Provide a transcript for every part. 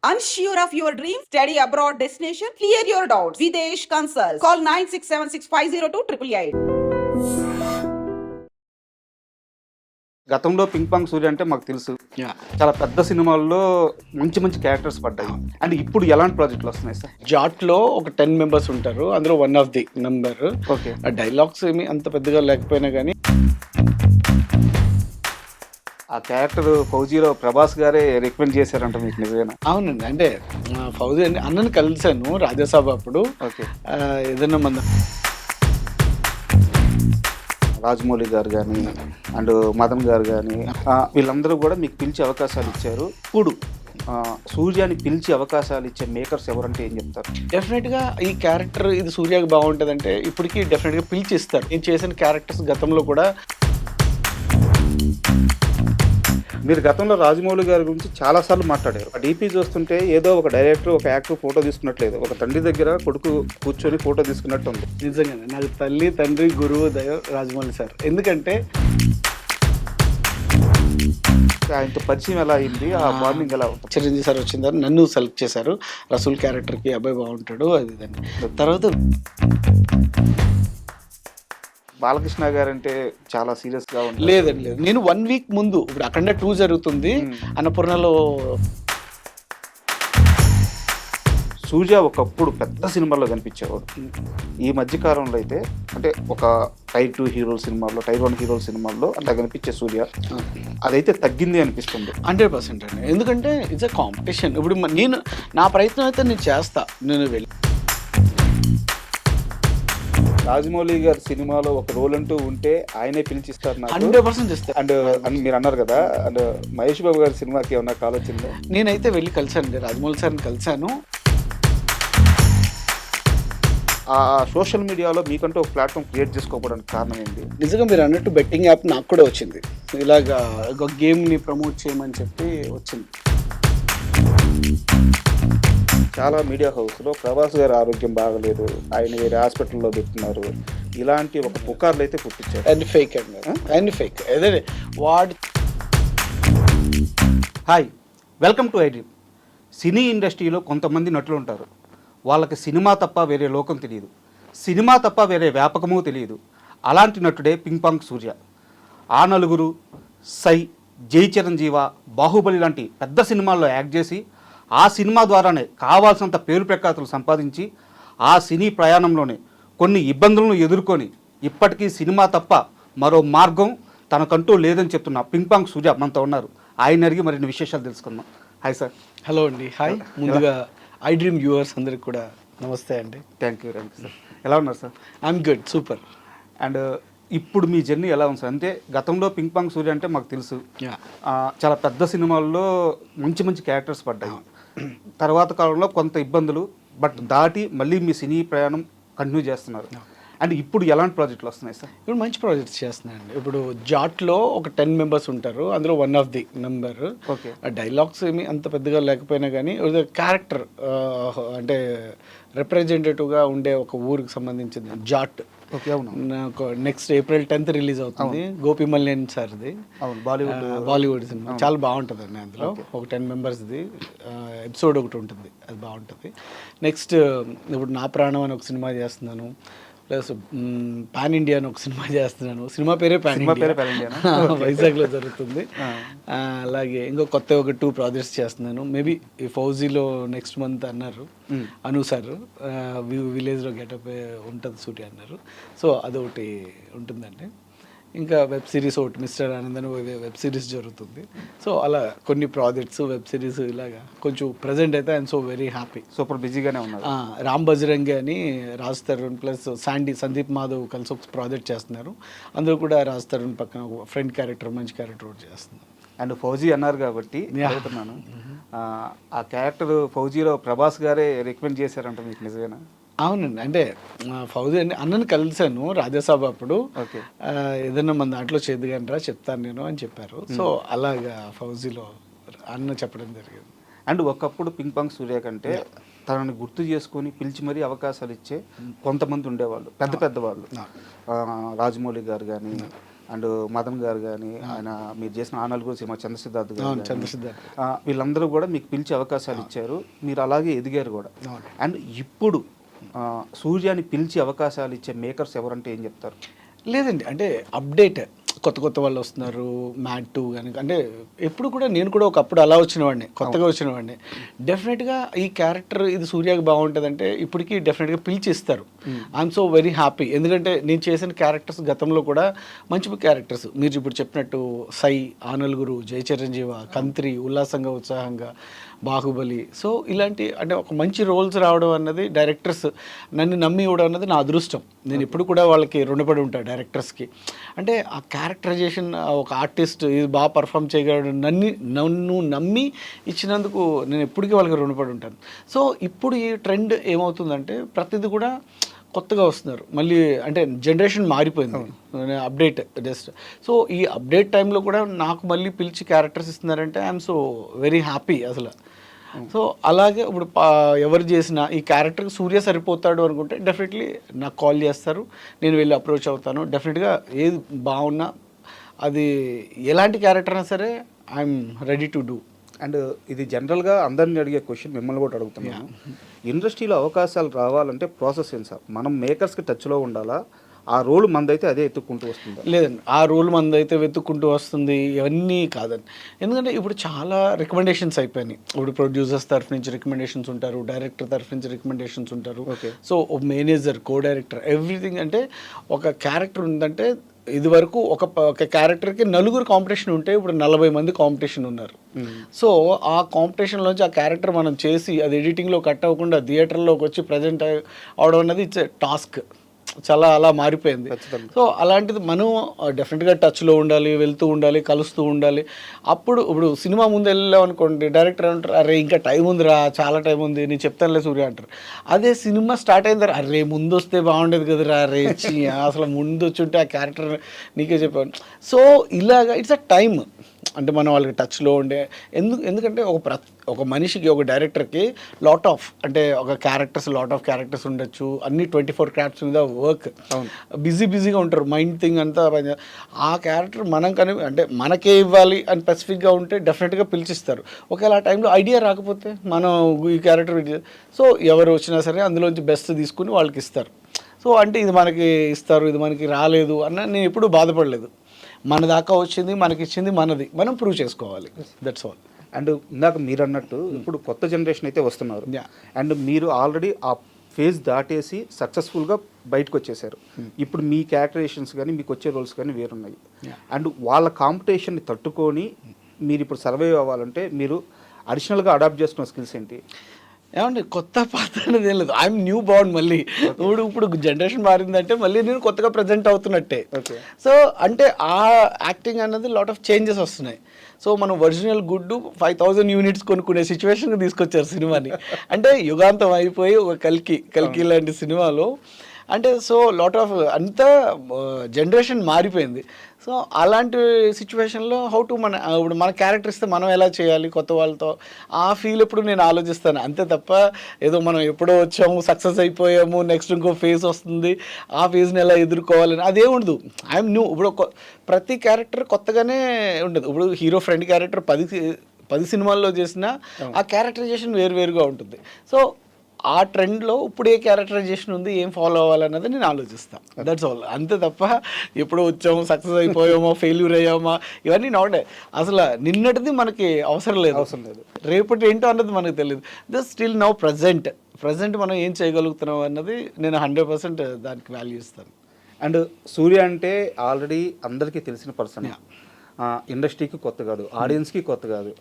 Unsure of your dream? Study abroad destination? Clear your doubts. Videsh Consult. Call 9676502888. గతంలో pink pong సూర్య అంటే మాకు తెలుసు, చాలా పెద్ద సినిమాల్లో మంచి మంచి క్యారెక్టర్స్ పడ్డాయి. అండ్ ఇప్పుడు ఎలాంటి ప్రాజెక్టులు వస్తున్నాయి సార్? జాట్లో ఒక 10 మెంబర్స్ ఉంటారు, అందులో one of the member. Okay, dialogues ఏమి అంత పెద్దగా లేకపోయినా కానీ ఆ క్యారెక్టర్ ఫౌజీలో ప్రభాస్ గారే రికమెండ్ చేశారంట, మీకు నిజమేనా? అవునండి. అంటే ఫౌజీ అండి అన్నని కలిశాను రాజ్యసభ అప్పుడు. ఓకే, ఏదైనా మన రాజమౌళి గారు కానీ అండ్ మదన్ గారు కానీ వీళ్ళందరూ కూడా మీకు పిలిచే అవకాశాలు ఇచ్చారు. ఇప్పుడు సూర్యాని పిలిచి అవకాశాలు ఇచ్చే మేకర్స్ ఎవరంటే ఏం చెప్తారు? డెఫినెట్గా ఈ క్యారెక్టర్ ఇది సూర్యకి బాగుంటుంది అంటే ఇప్పటికీ డెఫినెట్గా పిలిచి ఇస్తారు. నేను చేసిన క్యారెక్టర్స్ గతంలో కూడా. మీరు గతంలో రాజమౌళి గారి గురించి చాలాసార్లు మాట్లాడారు. ఆ డీపీ చూస్తుంటే ఏదో ఒక డైరెక్టర్ ఒక యాక్టర్ ఫోటో తీసుకున్నట్లేదు, ఒక తండ్రి దగ్గర కొడుకు కూర్చొని ఫోటో తీసుకున్నట్టు ఉంది. నిజంగానే నాకు తల్లి తండ్రి గురువు దయ రాజమౌళి సార్. ఎందుకంటే ఆయనతో పరిచయం ఎలా అయింది, ఆ బాండింగ్ ఎలా ఉంటుంది? చిరంజీవి సార్ వచ్చిందని నన్ను సెలెక్ట్ చేశారు. రసూల్ క్యారెక్టర్కి అబ్బాయి బాగుంటాడు అది దాన్ని. తర్వాత బాలకృష్ణ గారు అంటే చాలా సీరియస్ గా ఉంది. లేదండి లేదు, నేను 1 వీక్ ముందు ఇప్పుడు అఖండ 2 జరుగుతుంది అన్నపూర్ణలో. సూర్య ఒకప్పుడు పెద్ద సినిమాల్లో కనిపించేవాడు. ఈ మధ్య కాలంలో అయితే అంటే ఒక టైర్ 2 హీరోల సినిమాల్లో, టైర్ 1 హీరోల సినిమాల్లో అట్లా కనిపించే సూర్య అదైతే తగ్గింది అనిపిస్తుంది. 100% అండి. ఎందుకంటే ఇట్స్ అ కాంపిటీషన్. ఇప్పుడు నేను నా ప్రయత్నం అయితే నేను చేస్తా. నేను వెళ్ళి రాజమౌళి గారి సినిమాలో ఒక రోల్ అంటూ ఉంటే ఆయనే పిలిచిస్తారు. 100% ఇస్తారు. అండ్ మీరు అన్నారు కదా, అండ్ మహేష్ బాబు గారి సినిమాకి ఏమన్నా కాల్ వచ్చిందో? నేనైతే వెళ్ళి కలిసాను, రాజమౌళి సార్ని కలిసాను. ఆ సోషల్ మీడియాలో మీకంటూ ఒక ప్లాట్ఫామ్ క్రియేట్ చేసుకోవడానికి కారణం ఏంటి? నిజంగా మీరు అన్నట్టు బెట్టింగ్ యాప్ నాకు కూడా వచ్చింది. ఇలాగా ఒక గేమ్ని ప్రమోట్ చేయమని చెప్పి వచ్చింది. చాలా మీడియా హౌస్లో ప్రభాస్ గారి ఆరోగ్యం బాగలేదు, ఆయన వేరే హాస్పిటల్లో పెట్టున్నారు, ఇలాంటి ఒక పుకార్లు అయితే పుట్టించారు. అండ్ ఫేక్ అండి, అండ్ ఫేక్. అదే వాడు. Hi, welcome to iDream. Cine ఇండస్ట్రీలో కొంతమంది నటులు ఉంటారు, వాళ్ళకి సినిమా తప్ప వేరే లోకం తెలియదు, సినిమా తప్ప వేరే వ్యాపకమూ తెలియదు. అలాంటి నటుడే పింక్ పాంగ్ సూర్య. ఆ నలుగురు సై, జై చిరంజీవ, బాహుబలి లాంటి పెద్ద సినిమాల్లో యాక్ట్ చేసి ఆ సినిమా ద్వారానే కావాల్సినంత పేరు ప్రఖ్యాతులు సంపాదించి ఆ సినీ ప్రయాణంలోనే కొన్ని ఇబ్బందులను ఎదుర్కొని ఇప్పటికీ సినిమా తప్ప మరో మార్గం తనకంటూ లేదని చెప్తున్న పింక్ పాంగ్ సూర్య మనతో ఉన్నారు. ఆయన అడిగి మరిన్ని విశేషాలు తెలుసుకుందాం. Hi sir. హలో అండి. హాయ్. ముందుగా ఐ డ్రీమ్ వ్యూవర్స్ అందరికి కూడా నమస్తే అండి. Thank you sir. ఎలా ఉన్నారు sir? I'm good, super. And ఇప్పుడు మీ జర్నీ ఎలా ఉంది సార్? అంటే గతంలో పింక్ పాంగ్ సూర్య అంటే మాకు తెలుసు, చాలా పెద్ద సినిమాల్లో మంచి మంచి క్యారెక్టర్స్ పడ్డాయి. తర్వాత కాలంలో కొంత ఇబ్బందులు బట్ దాటి మళ్ళీ మీ సినీ ప్రయాణం కంటిన్యూ చేస్తున్నారు. అండ్ ఇప్పుడు ఎలాంటి ప్రాజెక్టులు వస్తున్నాయి సార్? ఇప్పుడు మంచి ప్రాజెక్ట్స్ చేస్తున్నాయండి. ఇప్పుడు జాట్లో ఒక 10 మెంబర్స్ ఉంటారు, అందులో one of the member. Okay, dialogues ఏమి అంత పెద్దగా లేకపోయినా కానీ క్యారెక్టర్ అంటే రిప్రజెంటేటివ్గా ఉండే ఒక ఊరికి సంబంధించింది జాట్. ఓకే, అవును. నాకు నెక్స్ట్ April 10th రిలీజ్ అవుతుంది. గోపి మల్లేన్ సార్ది, అవును, బాలీవుడ్ సినిమా. చాలా బాగుంటుంది అండి. అందులో ఒక 10 మెంబర్స్ది ఎపిసోడ్ ఒకటి ఉంటుంది, అది బాగుంటుంది. నెక్స్ట్ ఇప్పుడు నా ప్రాణం అని ఒక సినిమా చేస్తున్నాను, ప్లస్ పాన్ ఇండియా అని ఒక సినిమా చేస్తున్నాను. సినిమా పేరే పాన్ ఇండియా, వైజాగ్లో జరుగుతుంది. అలాగే ఇంకో కొత్త ఒక 2 ప్రాజెక్ట్స్ చేస్తున్నాను. మేబీ ఈ ఫౌజీలో నెక్స్ట్ మంత్ అన్నారు అను సార్, విలేజ్లో గెటప్ ఉంటుంది సూర్య అన్నారు. సో అదొకటి ఉంటుందండి. ఇంకా వెబ్ సిరీస్ ఒకటి మిస్టర్ ఆనంద్ అని వెబ్ సిరీస్ జరుగుతుంది. సో అలా కొన్ని ప్రాజెక్ట్స్, వెబ్ సిరీస్ ఇలాగా కొంచెం ప్రజెంట్ అయితే I'm so very happy. Super బిజీగానే ఉన్నారు. రామ్ బజరంగి అని రాజ్ తరుణ్ ప్లస్ సందీప్ మాధవ్ కలిసి ఒక ప్రాజెక్ట్ చేస్తున్నారు. అందులో కూడా రాజ్ తరుణ్ పక్కన ఒక ఫ్రెండ్ క్యారెక్టర్, మంచి క్యారెక్టర్ ఒకటి చేస్తున్నారు. అండ్ ఫౌజీ అన్నారు కాబట్టి అడుగుతున్నాను, ఆ క్యారెక్టర్ ఫౌజీలో ప్రభాస్ గారే రికమెండ్ చేశారంట, మీకు నిజమేనా? అవునండి. అంటే ఫౌజీ అండి అన్నని కలిశాను రాజ్యసభ అప్పుడు. ఏదైనా మన దాంట్లో చేద్దుగంటారా చెప్తాను నేను అని చెప్పారు. సో అలాగా ఫౌజీలో అన్న చెప్పడం జరిగింది. అండ్ ఒకప్పుడు పింక్ పాంగ్ సూర్య కంటే తనని గుర్తు చేసుకొని పిలిచి మరీ అవకాశాలు ఇచ్చే కొంతమంది ఉండేవాళ్ళు, పెద్ద పెద్దవాళ్ళు. రాజమౌళి గారు కానీ, అండ్ మదన్ గారు కానీ ఆయన మీరు చేసిన ఆ నలుగురు సినిమా చంద్రసిద్ధార్థ్ గారు గాని, చంద్రసిద్ధార్థ్ వీళ్ళందరూ కూడా మీకు పిలిచి అవకాశాలు ఇచ్చారు, మీరు అలాగే ఎదిగారు కూడా. అండ్ ఇప్పుడు సూర్యాని పిలిచి అవకాశాలు ఇచ్చే మేకర్స్ ఎవరంటే ఏం చెప్తారు? లేదండి, అంటే అప్డేట్ కొత్త కొత్త వాళ్ళు వస్తున్నారు. మ్యాట్ 2 కానీ, అంటే ఎప్పుడు కూడా నేను కూడా ఒకప్పుడు అలా వచ్చినవాడిని, కొత్తగా వచ్చినవాడిని. డెఫినెట్గా ఈ క్యారెక్టర్ ఇది సూర్యకి బాగుంటుందంటే ఇప్పటికీ డెఫినెట్గా పిలిచి ఇస్తారు. I'm so very happy. ఎందుకంటే నేను చేసిన క్యారెక్టర్స్ గతంలో కూడా మంచి క్యారెక్టర్స్ మీరు ఇప్పుడు చెప్పినట్టు సై, ఆ నలుగురు, జయ చిరంజీవ, కంత్రి, ఉల్లాసంగా ఉత్సాహంగా, బాహుబలి. సో ఇలాంటి అంటే ఒక మంచి రోల్స్ రావడం అన్నది డైరెక్టర్స్ నన్ను నమ్మి ఇవ్వడం అన్నది నా అదృష్టం. నేను ఎప్పుడు కూడా వాళ్ళకి రుణపడి ఉంటాను డైరెక్టర్స్కి. అంటే ఆ క్యారెక్టరైజేషన్ ఒక ఆర్టిస్ట్ ఇది బాగా పర్ఫామ్ చేయగలడు నన్ను నమ్మి ఇచ్చినందుకు నేను ఎప్పటికీ వాళ్ళకి రుణపడి ఉంటాను. సో ఇప్పుడు ఈ ట్రెండ్ ఏమవుతుందంటే ప్రతిదీ కూడా కొత్తగా వస్తున్నారు మళ్ళీ, అంటే జనరేషన్ మారిపోయింది, అప్డేట్ జస్ట్. సో ఈ అప్డేట్ టైంలో కూడా నాకు మళ్ళీ పిలిచి క్యారెక్టర్స్ ఇస్తున్నారంటే ఐఎమ్ సో వెరీ హ్యాపీ అసలు. సో అలాగే ఇప్పుడు ఎవరు చేసినా ఈ క్యారెక్టర్కి సూర్య సరిపోతాడు అనుకుంటే డెఫినెట్లీ నాకు కాల్ చేస్తారు, నేను వెళ్ళి అప్రోచ్ అవుతాను. డెఫినెట్గా ఏది బాగున్నా అది ఎలాంటి క్యారెక్టర్ అయినా సరే I'm ready to do. And ఇది జనరల్గా అందరిని అడిగే క్వశ్చన్, మిమ్మల్ని కూడా అడుగుతున్నాను. ఇండస్ట్రీలో అవకాశాలు రావాలంటే ప్రాసెస్ ఏం సార్? మనం మేకర్స్కి టచ్లో ఉండాలా? ఆ రోల్ మందైతే అదే ఎత్తుక్కుంటూ వస్తుంది? లేదండి, ఆ రోల్ మందైతే వెతుక్కుంటూ వస్తుంది ఇవన్నీ కాదండి. ఎందుకంటే ఇప్పుడు చాలా రికమెండేషన్స్ అయిపోయినాయి. ఇప్పుడు ప్రొడ్యూసర్స్ తరఫు నుంచి రికమెండేషన్స్ ఉంటారు, డైరెక్టర్ తరఫు నుంచి రికమెండేషన్స్ ఉంటారు. So manager, co director, everything. అంటే ఒక క్యారెక్టర్ ఉందంటే ఇది వరకు ఒక క్యారెక్టర్కి 4 కాంపిటీషన్ ఉంటే ఇప్పుడు 40 మంది కాంపిటీషన్ ఉన్నారు. సో ఆ కాంపిటీషన్లోంచి ఆ క్యారెక్టర్ మనం చేసి అది ఎడిటింగ్లో కట్ అవ్వకుండా థియేటర్లోకి వచ్చి ప్రజెంట్ అవడం అనేది ఇట్స్ టాస్క్. చాలా అలా మారిపోయింది. సో అలాంటిది మనం డెఫినెట్గా టచ్లో ఉండాలి, వెళ్తూ ఉండాలి, కలుస్తూ ఉండాలి. అప్పుడు ఇప్పుడు సినిమా ముందు వెళ్ళాం అనుకోండి, డైరెక్టర్ అంటారు అరే ఇంకా టైం ఉందిరా, చాలా టైం ఉంది, నేను చెప్తానులే సూర్య అంటారు. అదే సినిమా స్టార్ట్ అయింది, అరే ముందు వస్తే బాగుండేది కదరా, రే అసలు ముందు వచ్చి ఉంటే ఆ క్యారెక్టర్ నీకే చెప్పాను. సో ఇలాగా ఇట్స్ అ టైమ్. అంటే మనం వాళ్ళకి టచ్లో ఉండే ఎందుకంటే ఒక మనిషికి, ఒక డైరెక్టర్కి లాట్ ఆఫ్ క్యారెక్టర్స్ ఉండొచ్చు, అన్ని 24 క్రాఫ్ట్స్ మీద వర్క్, బిజీగా ఉంటారు, మైండ్ థింగ్ అంతా. ఆ క్యారెక్టర్ అంటే మనకే ఇవ్వాలి అని స్పెసిఫిక్గా ఉంటే డెఫినెట్గా పిలిచిస్తారు. ఒకవేళ ఆ టైంలో ఐడియా రాకపోతే మనం ఈ క్యారెక్టర్ సో ఎవరు వచ్చినా సరే అందులోంచి బెస్ట్ తీసుకుని వాళ్ళకి ఇస్తారు. సో అంటే ఇది మనకి ఇస్తారు, ఇది మనకి రాలేదు అన్న నేను ఎప్పుడూ బాధపడలేదు. మన దాకా వచ్చింది, మనకి ఇచ్చింది మనది, మనం ప్రూవ్ చేసుకోవాలి, దట్స్ ఆల్. అండ్ ఇందాక మీరు అన్నట్టు ఇప్పుడు కొత్త జనరేషన్ అయితే వస్తున్నారు, అండ్ మీరు ఆల్రెడీ ఆ ఫేజ్ దాటేసి సక్సెస్ఫుల్గా బయటకు వచ్చేసారు. ఇప్పుడు మీ క్యారెక్టరైజేషన్స్ కానీ మీకు వచ్చే రోల్స్ కానీ వేరున్నాయి. అండ్ వాళ్ళ కాంపిటీషన్ని తట్టుకొని మీరు ఇప్పుడు సర్వైవ్ అవ్వాలంటే మీరు అడిషనల్గా అడాప్ట్ చేసుకున్న స్కిల్స్ ఏంటి? ఏమండి కొత్త పాత అనేది ఏం లేదు, ఐఎమ్ న్యూ బార్న్. మళ్ళీ ఇప్పుడు జనరేషన్ మారిందంటే మళ్ళీ నేను కొత్తగా ప్రజెంట్ అవుతున్నట్టే. సో అంటే ఆ యాక్టింగ్ అన్నది లాట్ ఆఫ్ చేంజెస్ వస్తున్నాయి. సో మనం ఒరిజినల్ గుడ్డు 5000 యూనిట్స్ కొనుక్కునే సిచ్యువేషన్కి తీసుకొచ్చారు సినిమాని. అంటే యుగాంతం అయిపోయి ఒక కల్కి లాంటి సినిమాలో అంటే సో లాట్ ఆఫ్ అంతా జనరేషన్ మారిపోయింది. సో అలాంటి సిచ్యువేషన్లో ఇప్పుడు మన క్యారెక్టర్ ఇస్తే మనం ఎలా చేయాలి కొత్త వాళ్ళతో, ఆ ఫీల్ ఎప్పుడు నేను ఆలోచిస్తాను అంతే తప్ప ఏదో మనం ఎప్పుడో వచ్చాము, సక్సెస్ అయిపోయాము, నెక్స్ట్ ఇంకో ఫేజ్ వస్తుంది, ఆ ఫేజ్ని ఎలా ఎదుర్కోవాలని అదే ఉండదు. I'm new. ఇప్పుడు ప్రతి క్యారెక్టర్ కొత్తగానే ఉండదు. ఇప్పుడు హీరో ఫ్రెండ్ క్యారెక్టర్ 10 సినిమాల్లో చేసినా ఆ క్యారెక్టరైజేషన్ వేరుగా ఉంటుంది. సో ఆ ట్రెండ్లో ఇప్పుడు ఏ క్యారెక్టరైజేషన్ ఉంది, ఏం ఫాలో అవ్వాలన్నది నేను ఆలోచిస్తాను, దట్స్ ఆల్. అంతే తప్ప ఎప్పుడు వచ్చాము, సక్సెస్ అయిపోయామో, ఫెయిల్యూర్ అయ్యామా, ఇవన్నీ నాట్. అసలు నిన్నటిది మనకి అవసరం లేదు, రేపటి ఏంటో అన్నది మనకు తెలియదు. జస్ట్ స్టిల్ నౌ ప్రజెంట్ మనం ఏం చేయగలుగుతున్నాం అన్నది నేను 100% దానికి వాల్యూ ఇస్తాను. అండ్ సూర్య అంటే ఆల్రెడీ అందరికీ తెలిసిన పర్సన్, ఇండస్ట్రీకి కొత్త కాదు, ఆడియన్స్కి కొత్త కాదు.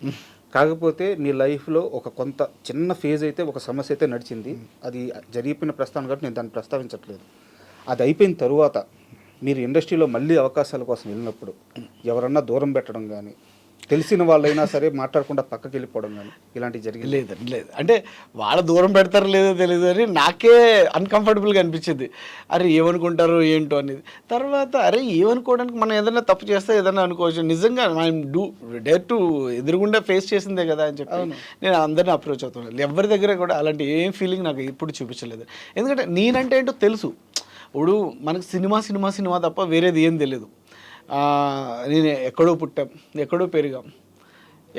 కాకపోతే మీ లైఫ్లో ఒక కొంత చిన్న ఫేజ్ అయితే, ఒక సమస్య అయితే నడిచింది. అది జరిగిపోయిన ప్రస్తావన కాబట్టి నేను దాన్ని ప్రస్తావించట్లేదు. అది అయిపోయిన తరువాత మీరు ఇండస్ట్రీలో మళ్ళీ అవకాశాల కోసం వెళ్ళినప్పుడు ఎవరన్నా దూరం పెట్టడం కానీ, తెలిసిన వాళ్ళైనా సరే మాట్లాడకుండా పక్కకి వెళ్ళిపోవడం కానీ ఇలాంటివి జరిగింది? లేదు. అంటే వాళ్ళ దూరం పెడతారో లేదో తెలియదు అని నాకే అన్కంఫర్టబుల్గా అనిపించింది. అరే ఏమనుకుంటారో ఏంటో అనేది. తర్వాత అరే ఏమనుకోవడానికి మనం ఏదైనా తప్పు చేస్తే ఏదైనా అనుకోవచ్చు, నిజంగా మనం డేర్ టు ఎదురుగుండా ఫేస్ చేసిందే కదా అని చెప్పి నేను అందరినీ అప్రోచ్ అవుతున్నాను. ఎవరి దగ్గర కూడా అలాంటి ఏం ఫీలింగ్ నాకు ఎప్పుడు చూపించలేదు. ఎందుకంటే నేనంటే ఏంటో తెలుసు. ఇప్పుడు మనకు సినిమా తప్ప వేరేది ఏం తెలియదు. నేను ఎక్కడో పుట్టాం, ఎక్కడో పెరిగాం,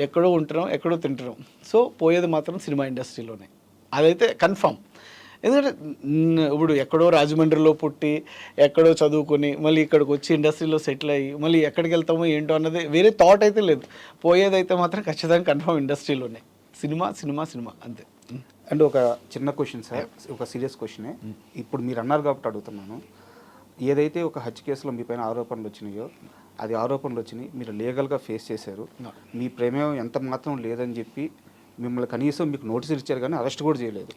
ఎక్కడో ఉంటున్నాం, ఎక్కడో తింటున్నాం. సో పోయేది మాత్రం సినిమా ఇండస్ట్రీలోనే, అదైతే కన్ఫామ్. ఎందుకంటే ఇప్పుడు ఎక్కడో రాజమండ్రిలో పుట్టి ఎక్కడో చదువుకొని మళ్ళీ ఇక్కడికి వచ్చి ఇండస్ట్రీలో సెటిల్ అయ్యి మళ్ళీ ఎక్కడికి వెళ్తామో ఏంటో అన్నది వేరే థాట్ అయితే లేదు. పోయేదైతే మాత్రం ఖచ్చితంగా కన్ఫామ్ ఇండస్ట్రీలోనే, సినిమా సినిమా సినిమా అంతే. అండ్ ఒక చిన్న క్వశ్చన్ సార్, ఒక సీరియస్ క్వశ్చనే. ఇప్పుడు మీరు అన్నారు కాబట్టి అడుగుతున్నాను. ఏదైతే ఒక హత్య కేసులో మీ పైన ఆరోపణలు వచ్చినాయో, అది ఆరోపణలు వచ్చినాయి, మీరు లీగల్గా ఫేస్ చేశారు, మీ ప్రమేయం ఎంత మాత్రం లేదని చెప్పి మిమ్మల్ని కనీసం మీకు నోటీసులు ఇచ్చారు కానీ అరెస్ట్ కూడా చేయలేదు.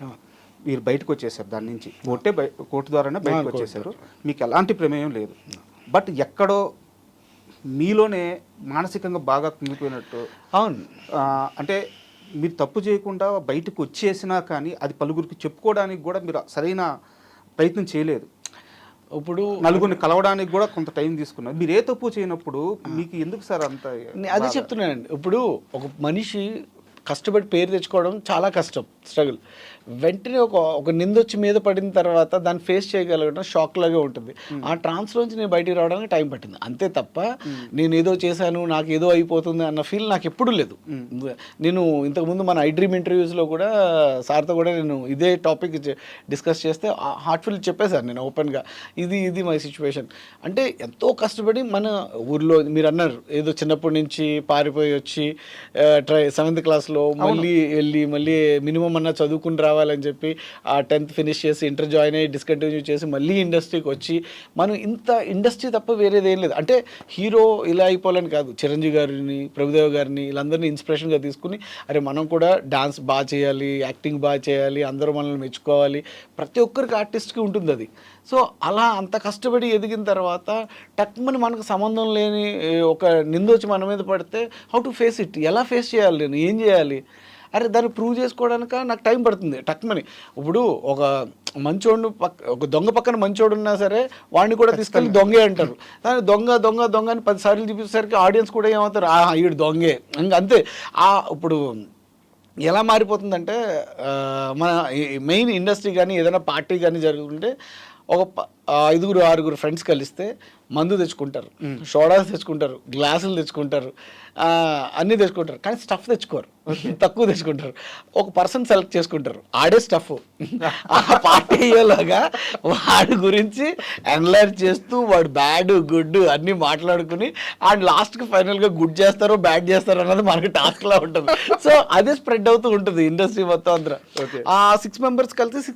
మీరు బయటకు వచ్చేసారు దాని నుంచి, కోర్టు ద్వారానే బయటకు వచ్చేసారు, మీకు ఎలాంటి ప్రమేయం లేదు. బట్ ఎక్కడో మీలోనే మానసికంగా బాగా కుంగిపోయినట్టు. అవును, అంటే మీరు తప్పు చేయకుండా బయటకు వచ్చేసినా కానీ అది పలుగురికి చెప్పుకోవడానికి కూడా మీరు సరైన ప్రయత్నం చేయలేదు. ఇప్పుడు నలుగురిని కలవడానికి కూడా కొంత టైం తీసుకున్నారు. మీరు ఏ తప్పు చేయనప్పుడు మీకు ఎందుకు సార్ అంత? అదే చెప్తున్నానండి. ఇప్పుడు ఒక మనిషి కష్టపడి పేరు తెచ్చుకోవడం చాలా కష్టం, స్ట్రగుల్. వెంటనే ఒక నిందొచ్చి మీద పడిన తర్వాత దాన్ని ఫేస్ చేయగలగడం షాక్ లాగే ఉంటుంది. ఆ ట్రాన్స్లోంచి నేను బయటికి రావడానికి టైం పట్టింది అంతే తప్ప నేను ఏదో చేశాను నాకు ఏదో అయిపోతుంది అన్న ఫీల్ నాకు ఎప్పుడూ లేదు. నేను ఇంతకుముందు మన ఐడ్రీమ్ ఇంటర్వ్యూస్లో కూడా సార్తో కూడా నేను ఇదే టాపిక్ డిస్కస్ చేస్తే హార్ట్ఫుల్ చెప్పేశాను నేను ఓపెన్గా, ఇది మై సిచ్యువేషన్. అంటే ఎంతో కష్టపడి మన ఊర్లో మీరు అన్నారు ఏదో చిన్నప్పటి నుంచి పారిపోయి వచ్చి 7th క్లాస్లో మళ్ళీ మినిమం అన్నా చదువుకుని రావాలని చెప్పి ఆ 10th ఫినిష్ చేసి ఇంటర్ జాయిన్ అయ్యి డిస్కంటిన్యూ చేసి మళ్ళీ ఇండస్ట్రీకి వచ్చి మనం ఇంత ఇండస్ట్రీ తప్ప వేరేది ఏం లేదు. అంటే హీరో ఇలా అయిపోవాలని కాదు, చిరంజీవి గారిని, ప్రభుదేవ గారిని వీళ్ళందరినీ ఇన్స్పిరేషన్గా తీసుకుని అరే మనం కూడా డాన్స్ బాగా చేయాలి, యాక్టింగ్ బాగా చేయాలి, అందరూ మనల్ని మెచ్చుకోవాలి, ప్రతి ఒక్కరికి ఆర్టిస్ట్కి ఉంటుంది అది. సో అలా అంత కష్టపడి ఎదిగిన తర్వాత టక్మని మనకు సంబంధం లేని ఒక నిందొచ్చి మన మీద పడితే హౌ టు ఫేస్ ఇట్, ఎలా ఫేస్ చేయాలి, నేను ఏం చేయాలి, అరే దాన్ని ప్రూవ్ చేసుకోవడానికి నాకు టైం పడుతుంది టక్మని. ఇప్పుడు ఒక మంచోడు ఒక దొంగ పక్కన మంచోడు ఉన్నా సరే వాడిని కూడా తీసుకెళ్ళి దొంగే అంటారు. దాన్ని దొంగ దొంగ దొంగ అని 10 సార్లు చూపించేసరికి ఆడియన్స్ కూడా ఏమవుతారు, ఈడు దొంగే ఇంకా అంతే. ఇప్పుడు ఎలా మారిపోతుందంటే మన మెయిన్ ఇండస్ట్రీ కానీ ఏదైనా పార్టీ కానీ జరుగుతుంటే ఒక 5-6 ఫ్రెండ్స్ కలిస్తే మందు తెచ్చుకుంటారు, సోడాలు తెచ్చుకుంటారు, గ్లాసులు తెచ్చుకుంటారు, అన్నీ తెచ్చుకుంటారు, కానీ స్టఫ్ తెచ్చుకోరు, తక్కువ తెచ్చుకుంటారు. ఒక పర్సన్ సెలెక్ట్ చేసుకుంటారు, ఆడే స్టఫ్. ఆ పార్టీ అయ్యేలాగా వాడి గురించి అనలైజ్ చేస్తూ వాడు బ్యాడ్ గుడ్ అన్నీ మాట్లాడుకుని అండ్ లాస్ట్కి ఫైనల్గా గుడ్ చేస్తారో బ్యాడ్ చేస్తారో అన్నది మనకి టాస్క్లా ఉంటుంది. సో అదే స్ప్రెడ్ అవుతూ ఉంటుంది ఇండస్ట్రీ మొత్తం అందరూ. ఆ 6 మెంబర్స్ కలిసి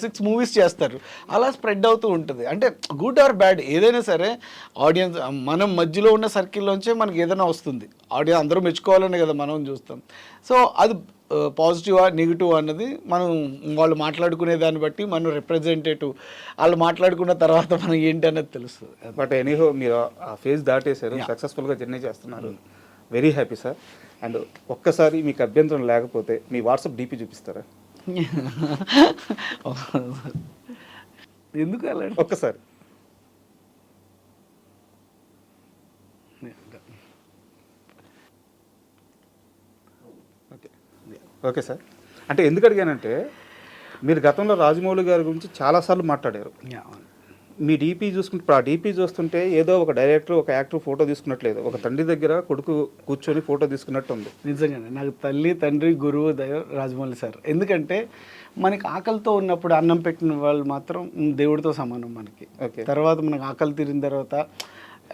6 మూవీస్ చేస్తారు, అలా స్ప్రెడ్ అవుతూ ఉంటుంది. అంటే గుడ్ ఆర్ బ్యాడ్ ఏదైనా సరే ఆడియన్స్ మనం మధ్యలో ఉన్న సర్కిల్లోంచే మనకి ఏదైనా వస్తుంది. ఆడియన్స్ అందరూ మెచ్చుకోవాలనే కదా మనం చూస్తాం. సో అది పాజిటివా నెగిటివ్ అన్నది మనం వాళ్ళు మాట్లాడుకునే దాన్ని బట్టి మనం రిప్రజెంటేటివ్ వాళ్ళు మాట్లాడుకున్న తర్వాత మనం ఏంటి అన్నది తెలుస్తుంది. బట్ ఎనీహో మీరు ఆ ఫేజ్ దాటేశారు, సక్సెస్ఫుల్గా జర్నీ చేస్తున్నారు, వెరీ హ్యాపీ సార్. అండ్ ఒక్కసారి మీకు అభ్యంతరం లేకపోతే మీ వాట్సాప్ డీపీ చూపిస్తారా? ఎందుకు అలా ఒక్కసారి ఓకే సార్. అంటే ఎందుకు అడిగానంటే మీరు గతంలో రాజమౌళి గారి గురించి చాలాసార్లు మాట్లాడారు. మీ డీపీ చూసుకుంటే ఇప్పుడు ఆ డీపీ చూస్తుంటే ఏదో ఒక డైరెక్టర్ ఒక యాక్టర్ ఫోటో తీసుకున్నట్లేదు, ఒక తండ్రి దగ్గర కొడుకు కూర్చొని ఫోటో తీసుకున్నట్టు ఉంది. నిజంగానే నాకు తల్లి తండ్రి గురువు దైవం రాజమౌళి సార్. ఎందుకంటే మనకి ఆకలితో ఉన్నప్పుడు అన్నం పెట్టిన వాళ్ళు మాత్రం దేవుడితో సమానం మనకి. తర్వాత మనకు ఆకలి తీరిన తర్వాత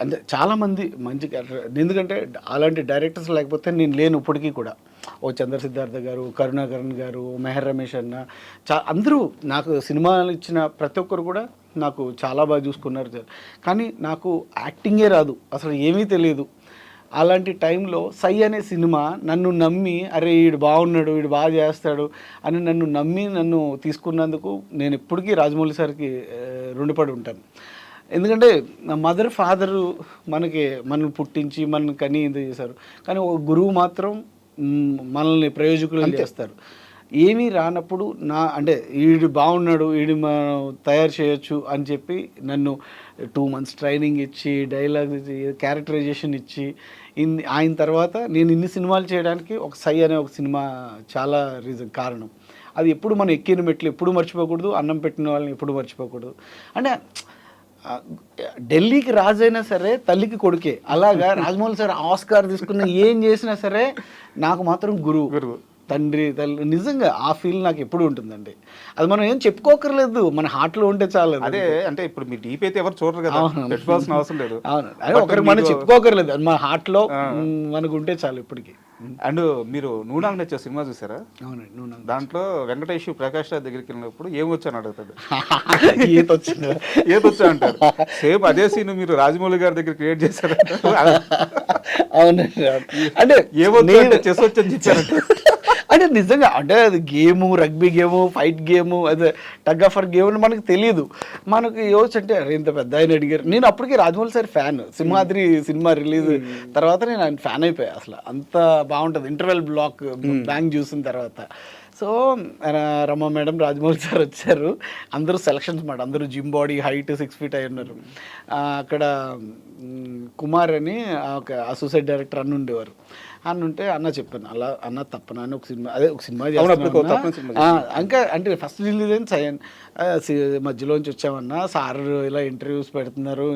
అంటే చాలామంది మంచి క్యారెక్టర్, ఎందుకంటే అలాంటి డైరెక్టర్స్ లేకపోతే నేను లేను ఇప్పటికీ కూడా. ఓ చంద్ర సిద్ధార్థ గారు, కరుణాకరణ్ గారు, మెహర్ రమేష్ అన్న, అందరూ నాకు సినిమాలు ఇచ్చిన ప్రతి ఒక్కరు కూడా నాకు చాలా బాగా చూసుకున్నారు. కానీ నాకు యాక్టింగే రాదు, అసలు ఏమీ తెలియదు. అలాంటి టైంలో సై అనే సినిమా నన్ను నమ్మి అరే వీడు బాగున్నాడు, వీడు బాగా చేస్తాడు అని నన్ను నమ్మి నన్ను తీసుకున్నందుకు నేను ఎప్పటికీ రాజమౌళి సార్కి రుణపడి ఉంటాను. ఎందుకంటే నా మదర్ ఫాదరు మనల్ని పుట్టించి మనల్ని కని ఇది చేశారు, కానీ ఒక గురువు మాత్రం మనల్ని ప్రయోజకులు చేస్తారు. ఏమీ రానప్పుడు అంటే వీడు బాగున్నాడు, వీడు మనం తయారు చేయొచ్చు అని చెప్పి నన్ను 2 months ట్రైనింగ్ ఇచ్చి డైలాగ్ ఇచ్చి క్యారెక్టరైజేషన్ ఇచ్చి ఆయన తర్వాత నేను ఇన్ని సినిమాలు చేయడానికి ఒక సై అనే ఒక సినిమా చాలా కారణం. అది ఎప్పుడు మనం ఎక్కిన మెట్లు ఎప్పుడు మర్చిపోకూడదు, అన్నం పెట్టిన వాళ్ళని ఎప్పుడు మర్చిపోకూడదు. అంటే ఢిల్లీకి రాజైనా సరే తల్లికి కొడుకే, అలాగా రాజమౌళి సార్ ఆస్కార్ తీసుకున్న ఏం చేసినా సరే నాకు మాత్రం గురువు. తండ్రి తల్లి నిజంగా ఆ ఫీల్ నాకు ఎప్పుడు ఉంటుందండి. అది మనం ఏం చెప్పుకోకర్లేదు, మన హార్ట్లో ఉంటే చాలు. అదే అంటే ఇప్పుడు మీ డీప్ అయితే ఎవరు చూడరు కదా, పెట్టుకోవాల్సిన అవసరం లేదు. అవును, అదే ఒకరికి మనం చెప్పుకోకర్లేదు, అది మన హార్ట్లో మనకు ఉంటే చాలు ఇప్పటికీ. అండ్ మీరు నూనాంగ్ నచ్చే సినిమా చూసారా? అవునండి, నూనె దాంట్లో వెంకటేష్ ప్రకాష్ రాజ్ దగ్గరికి వెళ్ళినప్పుడు ఏమొచ్చాను అడుగుతాడు, ఈత వచ్చింది ఏదొచ్చా అంటారు. సేమ్ అదే సీన్ మీరు రాజమౌళి గారి దగ్గర క్రియేట్ చేశారు. అవునండి, అంటే ఏమొచ్చు అంటే చెస్ వచ్చని చెప్పారంట. అంటే నిజంగా అంటే అది game, rugby game, fight game, అదే టగ్ ఆఫర్ గేమ్ అని మనకు తెలియదు. మనకు యోచ్ అంటే అరే ఇంత పెద్ద ఆయన అడిగారు. నేను అప్పటికే Rajamouli sir fan, Simhadri cinema release తర్వాత నేను ఆయన ఫ్యాన్ అయిపోయా. అసలు అంత బాగుంటుంది ఇంటర్వెల్ బ్లాక్ బ్యాంక్ చూసిన తర్వాత. So Rama madam, Rajamouli sir వచ్చారు, అందరూ సెలక్షన్స్ మాట, అందరూ జిమ్ బాడీ, హైట్ 6 feet అయి ఉన్నారు. అక్కడ కుమార్ అని ఒక అసోసియేట్ డైరెక్టర్ అన్న ఉండేవారు. అన్న ఉంటే అన్న చెప్పాను, అలా అన్న తప్పన అని ఒక సినిమా ఇంకా అంటే ఫస్ట్ రిలీజ్ అయిన మధ్యలోంచి వచ్చామన్నా, సార్ ఇలా ఇంటర్వ్యూస్ పెడుతున్నారు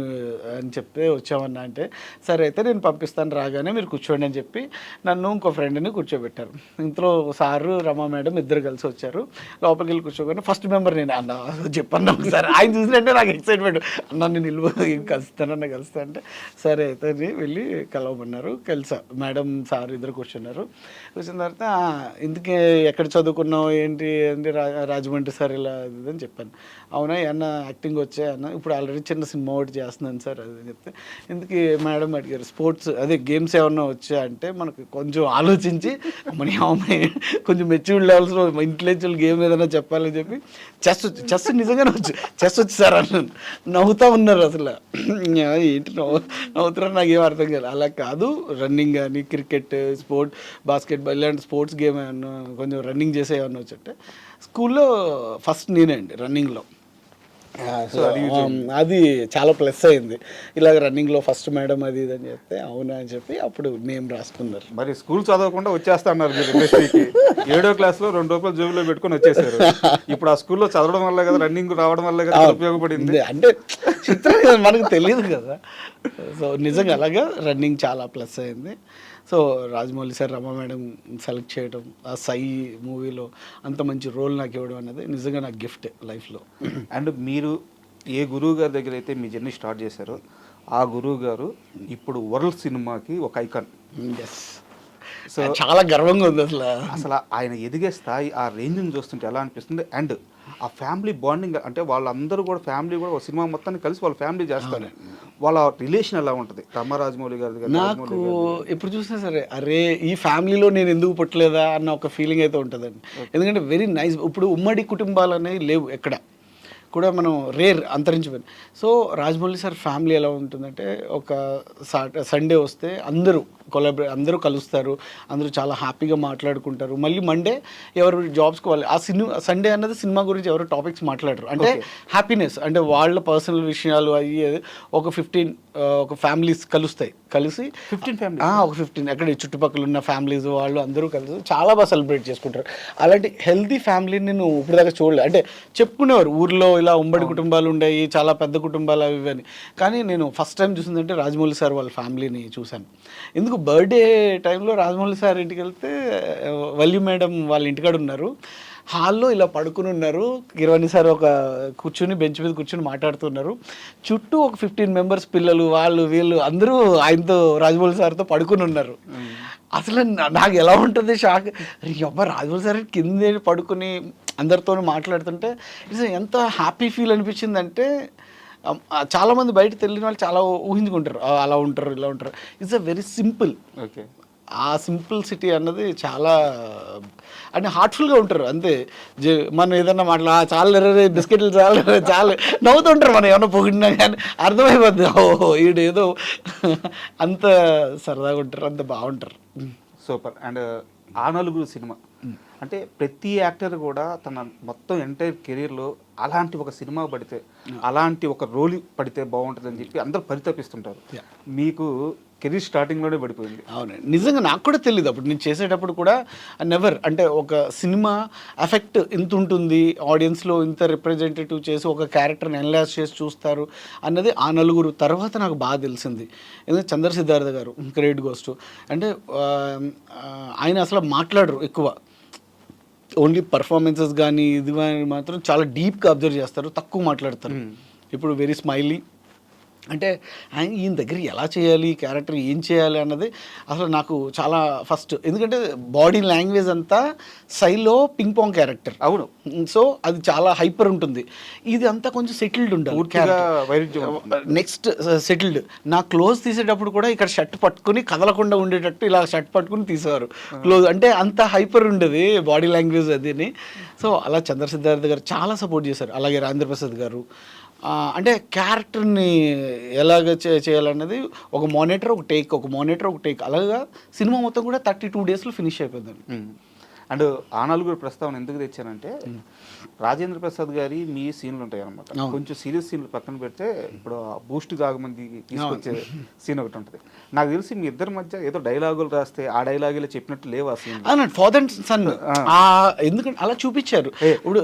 అని చెప్పి వచ్చామన్నా అంటే, సరే అయితే నేను పంపిస్తాను రాగానే మీరు కూర్చోండి అని చెప్పి నన్ను ఇంకో ఫ్రెండ్ని కూర్చోబెట్టారు. ఇంట్లో సారు రమా మేడం ఇద్దరు కలిసి వచ్చారు. లోపలికి వెళ్ళి కూర్చోగానే ఫస్ట్ మెంబర్ నేను. అన్న చెప్పన్నా ఒకసారి, ఆయన చూసినట్టే నాకు ఎక్సైట్మెంట్, అన్న నేను కలుస్తానన్నా కలుస్తా అంటే సరే అయితే వెళ్ళి కలవమన్నారు. కలిసా మేడం సార్ ఇద్దరు కూర్చున్నారు. కూర్చున్న తర్వాత ఇందుకే ఎక్కడ చదువుకున్నావు ఏంటి అంటే రాజమండ్రి సార్ ఇలా అని చెప్పాను. అవునా అన్న యాక్టింగ్ వచ్చాయి అన్న, ఇప్పుడు ఆల్రెడీ చిన్న సినిమా ఒకటి చేస్తున్నాను సార్ అది చెప్తే, ఇందుకు మేడం అడిగారు స్పోర్ట్స్ అదే గేమ్స్ ఏమన్నా వచ్చా అంటే, మనకు కొంచెం ఆలోచించి మన అమ్మాయి కొంచెం మెచ్యూర్డ్ లెవెల్స్లో ఇంటెలెక్చువల్ గేమ్ ఏదైనా చెప్పాలని చెప్పి చెస్ నిజంగానే చెస్ వచ్చి సార్ అన్నాను. నవ్వుతూ ఉన్నారు అసలు, ఏంటి నవ్వుతున్నారు నాకేం అర్థం కాదు. అలా కాదు, రన్నింగ్ కానీ క్రికెట్, స్పోర్ట్, బాస్కెట్బాల్ ఇలాంటి స్పోర్ట్స్ గేమ్ ఏమన్నా కొంచెం రన్నింగ్ చేసే ఏమన్నా వచ్చంటే, స్కూల్లో ఫస్ట్ నేనే అండి రన్నింగ్లో. సో అది చాలా ప్లస్ అయింది. ఇలాగ రన్నింగ్లో ఫస్ట్ మేడం అది ఇది అని చెప్తే అవునా అని చెప్పి అప్పుడు నేమ్ రాసుకున్నారు. మరి స్కూల్ చదవకుండా వచ్చేస్తా అన్నారు మీరు ఇండస్ట్రీకి. 7వ క్లాస్లో 2 రూపాయలు జేబులో పెట్టుకొని వచ్చేసారు. ఇప్పుడు ఆ స్కూల్లో చదవడం వల్ల కదా, రన్నింగ్ రావడం వల్ల కదా ఉపయోగపడింది. అంటే చిత్రం మనకు తెలియదు కదా. సో నిజంగా అలాగా రన్నింగ్ చాలా ప్లస్ అయింది. So Rajamouli sir Rama madam select చేయడం, ఆ సై మూవీలో అంత మంచి రోల్ నాకు ఇవ్వడం అనేది నిజంగా నాకు గిఫ్ట్ లైఫ్లో. అండ్ మీరు ఏ గురువు గారి దగ్గర అయితే మీ జర్నీ స్టార్ట్ చేశారో, ఆ గురువు గారు ఇప్పుడు వరల్డ్ సినిమాకి ఒక ఐకాన్. ఎస్, సో చాలా గర్వంగా ఉంది అసలు ఆయన ఎదిగే స్థాయి, ఆ రేంజ్ని చూస్తుంటే ఎలా అనిపిస్తుంది. అండ్ ఆ ఫ్యామిలీ బాండింగ్ అంటే వాళ్ళందరూ కూడా ఫ్యామిలీ కూడా ఒక సినిమా మొత్తాన్ని కలిసి వాళ్ళ ఫ్యామిలీ చేస్తారు. వాళ్ళ రిలేషన్ ఎలా ఉంటుంది రాజమౌళి గారి? నాకు ఎప్పుడు చూసినా సరే అరే ఈ ఫ్యామిలీలో నేను ఎందుకు పుట్టలేదా అన్న ఒక ఫీలింగ్ అయితే ఉంటుందండి. ఎందుకంటే వెరీ నైస్. ఇప్పుడు ఉమ్మడి కుటుంబాలు అనేవి లేవు ఎక్కడ కూడా, మనం రేర్ అంతరించిపోయింది. సో రాజమౌళి సార్ ఫ్యామిలీ ఎలా ఉంటుందంటే, ఒక సండే వస్తే అందరూ అందరూ కలుస్తారు, అందరూ చాలా హ్యాపీగా మాట్లాడుకుంటారు. మళ్ళీ మండే ఎవరు జాబ్స్కి వాళ్ళు, ఆ సండే అన్నది సినిమా గురించి ఎవరు టాపిక్స్ మాట్లాడరు. అంటే హ్యాపీనెస్, అంటే వాళ్ళ పర్సనల్ విషయాలు అవి ఒక 15 ఒక ఫ్యామిలీస్ కలుస్తాయి. కలిసి 15 అక్కడ చుట్టుపక్కల ఉన్న ఫ్యామిలీస్ వాళ్ళు అందరూ కలిసి చాలా బాగా సెలబ్రేట్ చేసుకుంటారు. అలాంటి హెల్తీ ఫ్యామిలీని నేను ఇప్పుడు దాకా చూడలేదు. అంటే చెప్పుకునేవారు ఊర్లో ఇలా ఉమ్మడి కుటుంబాలు ఉండేవి, చాలా పెద్ద కుటుంబాలు అవి ఇవని. కానీ నేను ఫస్ట్ టైం చూసిందంటే రాజమౌళి సార్ వాళ్ళ ఫ్యామిలీని చూశాను. ఎందుకు బర్త్డే టైంలో రాజమౌళి సార్ ఇంటికి వెళ్తే వల్లి మేడం వాళ్ళ ఇంటికాడ ఉన్నారు, హాల్లో ఇలా పడుకుని ఉన్నారు. కిరవాణి సార్ ఒక కూర్చుని బెంచ్ మీద కూర్చుని మాట్లాడుతున్నారు. చుట్టూ ఒక 15 members పిల్లలు వాళ్ళు వీళ్ళు అందరూ ఆయనతో రాజమౌళి సార్తో పడుకుని ఉన్నారు. అసలు నాకు ఎలా ఉంటుంది షాక్, రాజమౌళి సార్ కింద పడుకుని అందరితో మాట్లాడుతుంటే ఎంత హ్యాపీ ఫీల్ అనిపించిందంటే, చాలామంది బయట తెలియని వాళ్ళు చాలా ఊహించుకుంటారు, అలా ఉంటారు ఇలా ఉంటారు. It's a very simple. Okay, ఆ సింపుల్సిటీ అన్నది చాలా అంటే హార్ట్ఫుల్గా ఉంటారు అంతే. మనం ఏదన్నా చాలా బిస్కెట్లు చాలా నవ్వుతుంటారు, మనం ఏమన్నా పొగిడినా కానీ అర్థమైపోద్ది ఓహో ఈడేదో అంత సరదాగా ఉంటారు, అంత బాగుంటారు. సూపర్. అండ్ ఆ నలుగురు సినిమా అంటే ప్రతి యాక్టర్ కూడా తన మొత్తం ఎంటైర్ కెరీర్లో అలాంటి ఒక సినిమా పడితే అలాంటి ఒక రోల్ పడితే బాగుంటుందని చెప్పి అందరూ పరితపిస్తుంటారు. మీకు కెరీర్ స్టార్టింగ్లోనే పడిపోయింది. అవునండి, నిజంగా నాకు కూడా తెలియదు అప్పుడు నేను చేసేటప్పుడు కూడా. నెవర్ అంటే ఒక సినిమా ఎఫెక్ట్ ఇంత ఉంటుంది, ఆడియన్స్లో ఇంత రిప్రజెంటేటివ్ చేసి ఒక క్యారెక్టర్ని ఎనలైజ్ చేసి చూస్తారు అన్నది ఆ నలుగురు తర్వాత నాకు బాగా తెలిసింది. ఎందుకంటే చంద్ర సిద్ధార్థ గారు గ్రేట్ గోస్ట్ అంటే ఆయన అసలు మాట్లాడరు ఎక్కువ, ఓన్లీ పర్ఫార్మెన్సెస్ కానీ ఇది కానీ మాత్రం చాలా డీప్గా అబ్జర్వ్ చేస్తారు, తక్కువ మాట్లాడతారు. ఇప్పుడు వెరీ స్మైలీ అంటే ఆయన ఈయన దగ్గర ఎలా చేయాలి, ఈ క్యారెక్టర్ ఏం చేయాలి అన్నది అసలు నాకు చాలా ఫస్ట్. ఎందుకంటే బాడీ లాంగ్వేజ్ అంతా సైలో పింగ్ పాంగ్ క్యారెక్టర్. అవును. సో అది చాలా హైపర్ ఉంటుంది, ఇది అంతా కొంచెం సెటిల్డ్ ఉంటుంది. నెక్స్ట్ సెటిల్డ్ నా క్లోజ్ తీసేటప్పుడు కూడా ఇక్కడ షర్ట్ పట్టుకుని కదలకుండా ఉండేటట్టు ఇలా షర్ట్ పట్టుకుని తీసేవారు క్లోజ్. అంటే అంత హైపర్ ఉండేది బాడీ లాంగ్వేజ్ అదిని. సో అలా చంద్ర సిద్ధార్థ గారు చాలా సపోర్ట్ చేశారు. అలాగే రాజేంద్ర ప్రసాద్ గారు అంటే క్యారెక్టర్ని ఎలాగ చేయాలన్నది ఒక మానిటర్ ఒక టేక్, ఒక మానిటర్ ఒక టేక్, అలాగా సినిమా మొత్తం కూడా 32 డేస్లో ఫినిష్ అయిపోయిందండి. అండ్ ఆ నలుగురు ప్రస్తావన ఎందుకు తెచ్చానంటే రాజేంద్ర ప్రసాద్ గారి మీ సీన్లు ఉంటాయి అనమాట, కొంచెం సీరియస్ సీన్లు పక్కన పెడితే ఇప్పుడు బూస్ట్ కాగమంది తీసుకొచ్చే సీన్ ఒకటి ఉంటుంది. నాకు తెలిసి మీ ఇద్దరి మధ్య ఏదో డైలాగులు రాస్తే ఆ డైలాగులు చెప్పినట్టు లేవు ఆ సీన్. అవునండి, ఫాదర్ అండ్ సన్. ఎందుకంటే అలా చూపించారు. ఇప్పుడు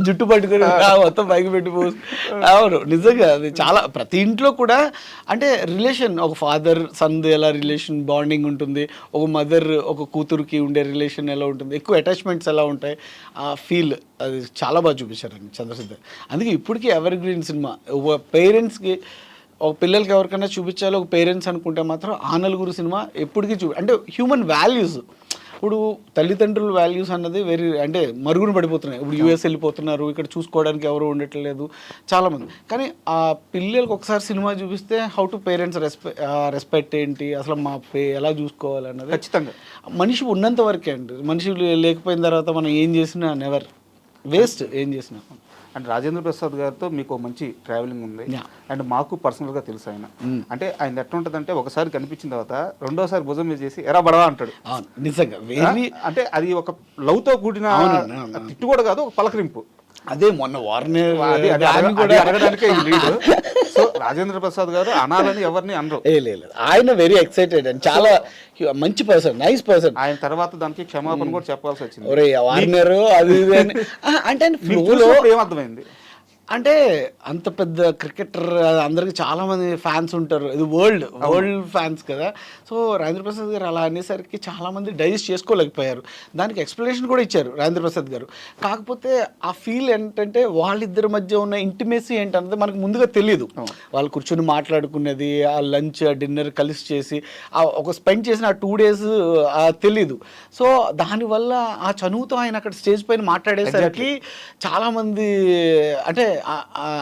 జుట్టు పట్టుకుని మొత్తం పైకి పెట్టిపో. అవును, నిజంగా అది చాలా ప్రతి ఇంట్లో కూడా అంటే రిలేషన్, ఒక ఫాదర్ సన్ ఎలా రిలేషన్ బాండింగ్ ఉంటుంది, ఒక మదర్ ఒక కూతురుకి ఉండే రిలేషన్ ఎలా ఉంటుంది, ఎక్కువ అటాచ్మెంట్స్ ఎలా ఉంటాయి, ఆ ఫీల్ అది చాలా బాగా చూపించారండి చంద్రసిద్ధ. అందుకే ఇప్పటికీ ఎవర్ గ్రీన్ సినిమా. ఒక పేరెంట్స్కి ఒక పిల్లలకి ఎవరికైనా చూపించాలి ఒక పేరెంట్స్ అనుకుంటే మాత్రం ఆ నలుగురు సినిమా ఎప్పటికీ అంటే హ్యూమన్ వాల్యూస్. ఇప్పుడు తల్లిదండ్రుల వాల్యూస్ అన్నది వెరీ అంటే మరుగున పడిపోతున్నాయి. ఇప్పుడు యూఎస్ వెళ్ళిపోతున్నారు, ఇక్కడ చూసుకోవడానికి ఎవరు ఉండట్లేదు చాలామంది. కానీ ఆ పిల్లలకు ఒకసారి సినిమా చూపిస్తే హౌ టు పేరెంట్స్ రెస్పెక్ట్ ఏంటి, అసలు మా ఎలా చూసుకోవాలి అన్నది ఖచ్చితంగా మనిషి ఉన్నంత వరకే అండి. మనిషి లేకపోయిన తర్వాత మనం ఏం చేసినా నెవర్ వేస్ట్, ఏం చేసినా. అండ్ రాజేంద్ర ప్రసాద్ గారితో మీకు మంచి ట్రావెలింగ్ ఉంది. అండ్ మాకు పర్సనల్గా తెలుసు ఆయన. అంటే ఆయన ఎట్లా ఉంటుందంటే ఒకసారి కనిపించిన తర్వాత రెండోసారి భుజం మీద చేసి ఎరా బడవా అంటాడు. నిజంగా అంటే అది ఒక లవ్తో కూడిన తిట్టు కూడా కాదు, ఒక పలకరింపు. అదే మొన్న వార్నర్ అడగడానికే లీడ్. సో రాజేంద్ర ప్రసాద్ గారు అనాలని ఎవరిని అనరు. లేదు, ఆయన వెరీ ఎక్సైటెడ్ అండ్ చాలా మంచి పర్సన్, నైస్ పర్సన్. ఆయన తర్వాత దానికి క్షమాపణ కూడా చెప్పాల్సి వచ్చింది. ఒరే వార్నర్ అది అంటే ఏమర్థమైంది అంటే అంత పెద్ద క్రికెటర్ అందరికి చాలా మంది ఫ్యాన్స్ ఉంటారు, ఇది వరల్డ్ ఫ్యాన్స్ కదా. సో రాజేంద్ర ప్రసాద్ గారు అలా అనేసరికి చాలా మంది డైజెస్ట్ చేసుకోలేకపోయారు. దానికి ఎక్స్ప్లెనేషన్ కూడా ఇచ్చారు రాజేంద్ర ప్రసాద్ గారు. కాకపోతే ఆ ఫీల్ ఏంటంటే వాళ్ళిద్దరి మధ్య ఉన్న ఇంటిమేసీ ఏంటన్నది మనకు ముందుగా తెలియదు. వాళ్ళు కూర్చొని మాట్లాడుకున్నది, ఆ లంచ్ డిన్నర్ కలిసి చేసి ఒక స్పెండ్ చేసిన ఆ 2 days తెలీదు. సో దానివల్ల ఆ చనువుతో ఆయన అక్కడ స్టేజ్ పైన మాట్లాడేసరికి చాలామంది అంటే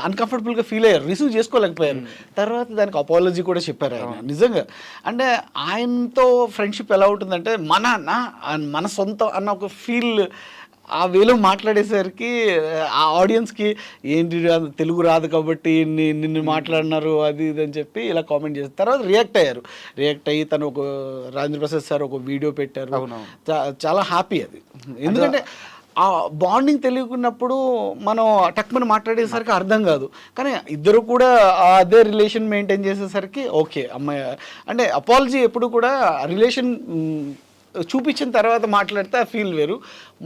అన్కంఫర్టబుల్గా ఫీల్ అయ్యారు, రిసీవ్ చేసుకోలేకపోయారు. తర్వాత దానికి అపాలజీ కూడా చెప్పారు ఆయన. నిజంగా అంటే ఆయనతో ఫ్రెండ్షిప్ ఎలా ఉంటుందంటే మన సొంతం అన్న ఒక ఫీల్ ఆ వేలో మాట్లాడేసరికి ఆ ఆడియన్స్కి ఏంటి తెలుగు రాదు కాబట్టి నిన్ను మాట్లాడినారు అది ఇది అని చెప్పి ఇలా కామెంట్ చేస్తారు. తర్వాత రియాక్ట్ అయ్యి తను ఒక రాజేంద్ర ప్రసాద్ సార్ ఒక వీడియో పెట్టారు. చాలా హ్యాపీ అది. ఎందుకంటే ఆ బాండింగ్ తెలియకున్నప్పుడు మనం టక్మని మాట్లాడేసరికి అర్థం కాదు. కానీ ఇద్దరు కూడా అదే రిలేషన్ మెయింటైన్ చేసేసరికి ఓకే అమ్మాయి అంటే అపాలజీ ఎప్పుడు కూడా రిలేషన్ చూపించిన తర్వాత మాట్లాడితే ఆ ఫీల్ వేరు,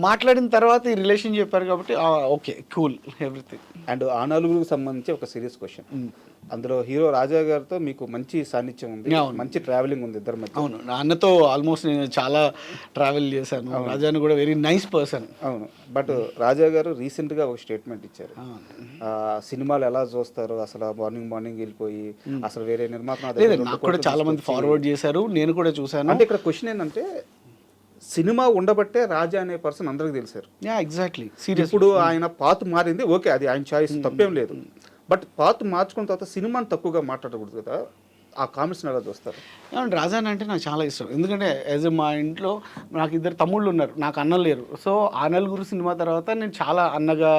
మాట్లాడిన తర్వాత ఈ రిలేషన్ చెప్పారు కాబట్టి ఓకే కూల్ ఎవ్రీథింగ్. అండ్ ఆ నలుగురికి సంబంధించి ఒక సీరియస్ క్వశ్చన్. అందులో హీరో రాజా గారితో మీకు మంచి సాన్నిధ్యం ఉంది, మంచి ట్రావెలింగ్ ఉంది ఇద్దరు మధ్య. అవును, నాన్నతో ఆల్మోస్ట్ నేను చాలా ట్రావెల్ చేశాను. రాజాని కూడా వెరీ నైస్ పర్సన్. అవును, బట్ రాజా గారు రీసెంట్గా ఒక స్టేట్మెంట్ ఇచ్చారు. సినిమాలు ఎలా చూస్తారు అసలు, మార్నింగ్ వెళ్ళిపోయి అసలు వేరే నిర్మాత నాకు కూడా చాలా మంది ఫార్వర్డ్ చేశారు, నేను కూడా చూశాను. అంటే ఇక్కడ క్వశ్చన్ ఏంటంటే సినిమా ఉండబట్టే రాజా అనే పర్సన్ అందరికి తెలిసారు. ఎగ్జాక్ట్లీ. ఇప్పుడు ఆయన పాత్ మారింది, ఓకే అది ఆయన చాయిస్, తప్పేం లేదు. బట్ పాత్ మార్చుకున్న తర్వాత సినిమాని తక్కువగా మాట్లాడకూడదు కదా, ఆ కామెంట్స్ ఎలా చూస్తారు? ఏమంటే రాజాని అంటే నాకు చాలా ఇష్టం. ఎందుకంటే యాజ్ మా ఇంట్లో నాకు 2 తమ్ముళ్ళు ఉన్నారు, నాకు అన్న లేరు. సో ఆ నలుగురు సినిమా తర్వాత నేను చాలా అన్నగా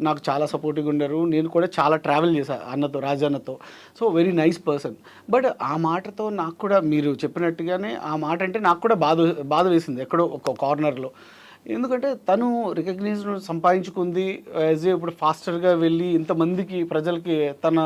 నాకు చాలా సపోర్టివ్గా ఉన్నారు. నేను కూడా చాలా ట్రావెల్ చేశాను అన్నతో, రాజాన్నతో. So very nice person. But ఆ మాటతో నాకు కూడా మీరు చెప్పినట్టుగానే ఆ మాట అంటే నాకు కూడా బాధ వేసింది ఎక్కడో ఒక కార్నర్లో. ఎందుకంటే తను రికగ్నిషన్ సంపాదించుకుంది యాజ్ ఏ ఇప్పుడు ఫాస్టర్గా వెళ్ళి ఇంతమందికి ప్రజలకి తన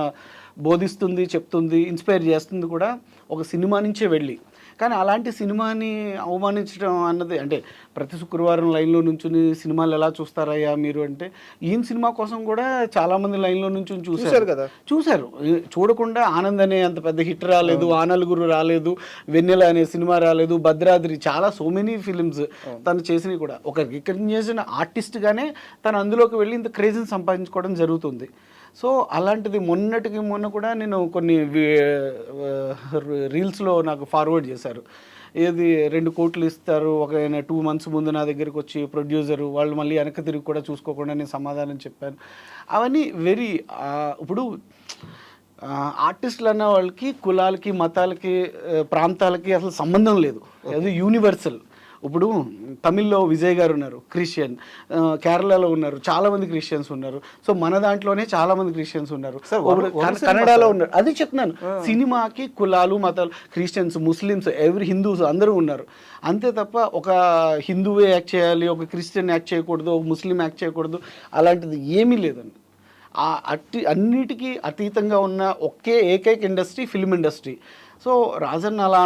బోధిస్తుంది, చెప్తుంది, ఇన్స్పైర్ చేస్తుంది కూడా ఒక సినిమా నుంచే వెళ్ళి. కానీ అలాంటి సినిమాని అవమానించడం అన్నది అంటే ప్రతి శుక్రవారం లైన్లో నుంచుని సినిమాలు ఎలా చూస్తారయ్యా మీరు అంటే, ఈయన సినిమా కోసం కూడా చాలామంది లైన్లో నుంచి చూశారు కదా, చూశారు. చూడకుండా ఆనంద్ అనే అంత పెద్ద హిట్ రాలేదు, ఆ నలుగురు రాలేదు, వెన్నెల అనే సినిమా రాలేదు, భద్రాద్రి, చాలా సో మెనీ ఫిలిమ్స్ తను చేసినవి కూడా ఒక రికగ్నైజ్డ్ ఆర్టిస్ట్గానే తను అందులోకి వెళ్ళి ఇంత క్రేజ్ని సంపాదించుకోవడం జరుగుతుంది. సో అలాంటిది మొన్న కూడా నేను కొన్ని రీల్స్లో నాకు ఫార్వర్డ్ చేశారు. ఏది 2 కోట్లు ఇస్తారు, ఒక 2 months ముందు నా దగ్గరికి వచ్చి ప్రొడ్యూసరు వాళ్ళు మళ్ళీ వెనక్కి తిరిగి కూడా చూసుకోకుండా నేను సమాధానం చెప్పాను. అవన్నీ వెరీ ఇప్పుడు ఆర్టిస్టులు అన్న వాళ్ళకి కులాలకి, మతాలకి, ప్రాంతాలకి అసలు సంబంధం లేదు. అది యూనివర్సల్. ఇప్పుడు తమిళ్లో విజయ్ గారు ఉన్నారు, క్రిస్టియన్. కేరళలో ఉన్నారు, చాలామంది క్రిస్టియన్స్ ఉన్నారు. సో మన దాంట్లోనే చాలామంది క్రిస్టియన్స్ ఉన్నారు. కన్నడలో ఉన్నారు. అది చెప్తున్నాను, సినిమాకి కులాలు, మతాలు, క్రిస్టియన్స్, ముస్లిమ్స్, హిందూస్ అందరూ ఉన్నారు. అంతే తప్ప ఒక హిందువే యాక్ట్ చేయాలి, ఒక క్రిస్టియన్ యాక్ట్ చేయకూడదు, ఒక ముస్లిం యాక్ట్ చేయకూడదు, అలాంటిది ఏమీ లేదండి. అన్నిటికీ అతీతంగా ఉన్న ఏకైక industry film industry. So Rajan అలా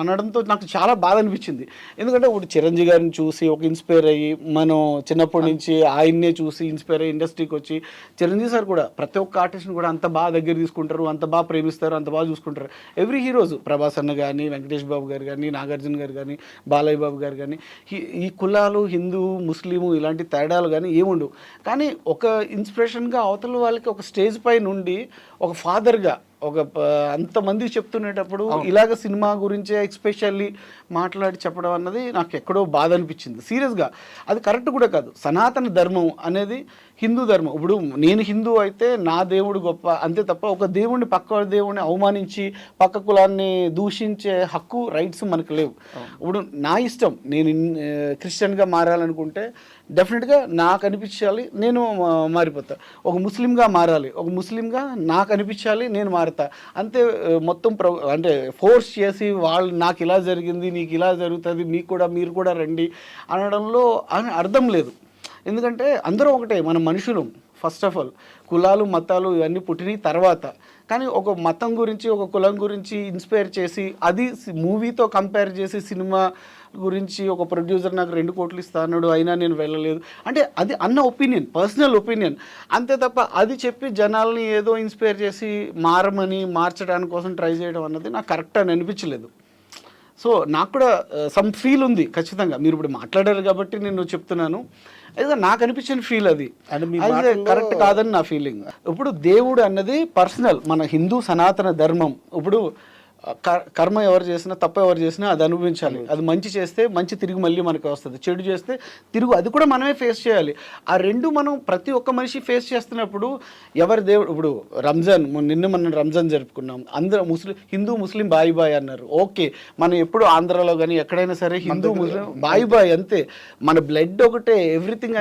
అనడంతో నాకు చాలా బాధ అనిపించింది. ఎందుకంటే ఇప్పుడు చిరంజీవి గారిని చూసి ఒక ఇన్స్పైర్ అయ్యి మనం చిన్నప్పటి నుంచి ఆయన్నే చూసి ఇన్స్పైర్ అయ్యి ఇండస్ట్రీకి వచ్చి, చిరంజీవి సార్ కూడా ప్రతి ఒక్క ఆర్టిస్ట్ని కూడా అంత బాగా దగ్గర తీసుకుంటారు, అంత బాగా ప్రేమిస్తారు, అంత బాగా చూసుకుంటారు. ఎవ్రీ హీరోస్, ప్రభాస్ అన్న కానీ, వెంకటేష్ బాబు గారు కానీ, నాగార్జున గారు కానీ, బాలయ్య బాబు గారు కానీ, ఈ కులాలు, హిందూ, ముస్లిము ఇలాంటి తేడాలు కానీ ఏముండవు. కానీ ఒక ఇన్స్పిరేషన్గా అవతల వాళ్ళకి ఒక స్టేజ్ పై నుండి ఒక ఫాదర్గా అంతమంది చెప్తునేటప్పుడు ఇలాగ సినిమా గురించే ఎస్పెషల్లీ మాట్లాడి చెప్పడం అన్నది నాకు ఎక్కడో బాధ అనిపించింది. సీరియస్గా అది కరెక్ట్ కూడా కాదు. సనాతన ధర్మం అనేది హిందూ ధర్మం. ఇప్పుడు నేను హిందూ అయితే నా దేవుడు గొప్ప, అంతే తప్ప ఒక దేవుడిని పక్క దేవుడిని అవమానించి పక్క కులాన్ని దూషించే హక్కు, రైట్స్ మనకు లేవు. ఇప్పుడు నా ఇష్టం, నేను క్రిస్టియన్గా మారాలనుకుంటే డెఫినెట్గా నాకు అనిపించాలి, నేను మారిపోతా. ఒక ముస్లింగా మారాలి, ఒక ముస్లింగా నాకు అనిపించాలి, నేను మారుతా. అంతే. మొత్తం అంటే ఫోర్స్ చేసి వాళ్ళు నాకు ఇలా జరిగింది, నీకు ఇలా జరుగుతుంది, మీరు కూడా రండి అనడంలో అర్థం లేదు. ఎందుకంటే అందరూ ఒకటే, మన మనుషులు. ఫస్ట్ ఆఫ్ ఆల్ కులాలు, మతాలు ఇవన్నీ పుట్టిన తర్వాత, కానీ ఒక మతం గురించి, ఒక కులం గురించి ఇన్స్పైర్ చేసి అది మూవీతో కంపేర్ చేసి సినిమా గురించి ఒక ప్రొడ్యూసర్ నాకు 2 కోట్లు ఇస్తా అన్నాడు, అయినా నేను వెళ్ళలేదు అంటే అది అన్న ఒపీనియన్, పర్సనల్ ఒపీనియన్. అంతే తప్ప అది చెప్పి జనాల్ని ఏదో ఇన్స్పైర్ చేసి మార్చడానికి కోసం ట్రై చేయడం అన్నది నాకు కరెక్ట్ అని అనిపించలేదు. సో నాకు కూడా సమ్ ఫీల్ ఉంది ఖచ్చితంగా. మీరు ఇప్పుడు మాట్లాడారు కాబట్టి నేను చెప్తున్నాను. అయితే నాకు అనిపించిన ఫీల్ అది కరెక్ట్ కాదని నా ఫీలింగ్. ఇప్పుడు దేవుడు అన్నది పర్సనల్, మన హిందూ సనాతన ధర్మం. ఇప్పుడు కర్మ ఎవరు చేసినా, తప్పు ఎవరు చేసినా అది అనుభవించాలి. అది మంచి చేస్తే మంచి తిరిగి మళ్ళీ మనకు వస్తుంది, చెడు చేస్తే తిరుగు అది కూడా మనమే ఫేస్ చేయాలి. ఆ రెండు మనం ప్రతి ఒక్క మనిషి ఫేస్ చేస్తున్నప్పుడు ఎవరి దేవుడు, ఇప్పుడు రంజాన్ మనం రంజాన్ జరుపుకున్నాం, అందరూ హిందూ ముస్లిం బాయ్ బాయ్ అన్నారు. ఓకే, మనం ఎప్పుడు ఆంధ్రాలో కానీ ఎక్కడైనా సరే హిందూ ముస్లిం బాయ్ బాయ్ అంతే. మన బ్లడ్ ఒకటే, ఎవ్రీథింగ్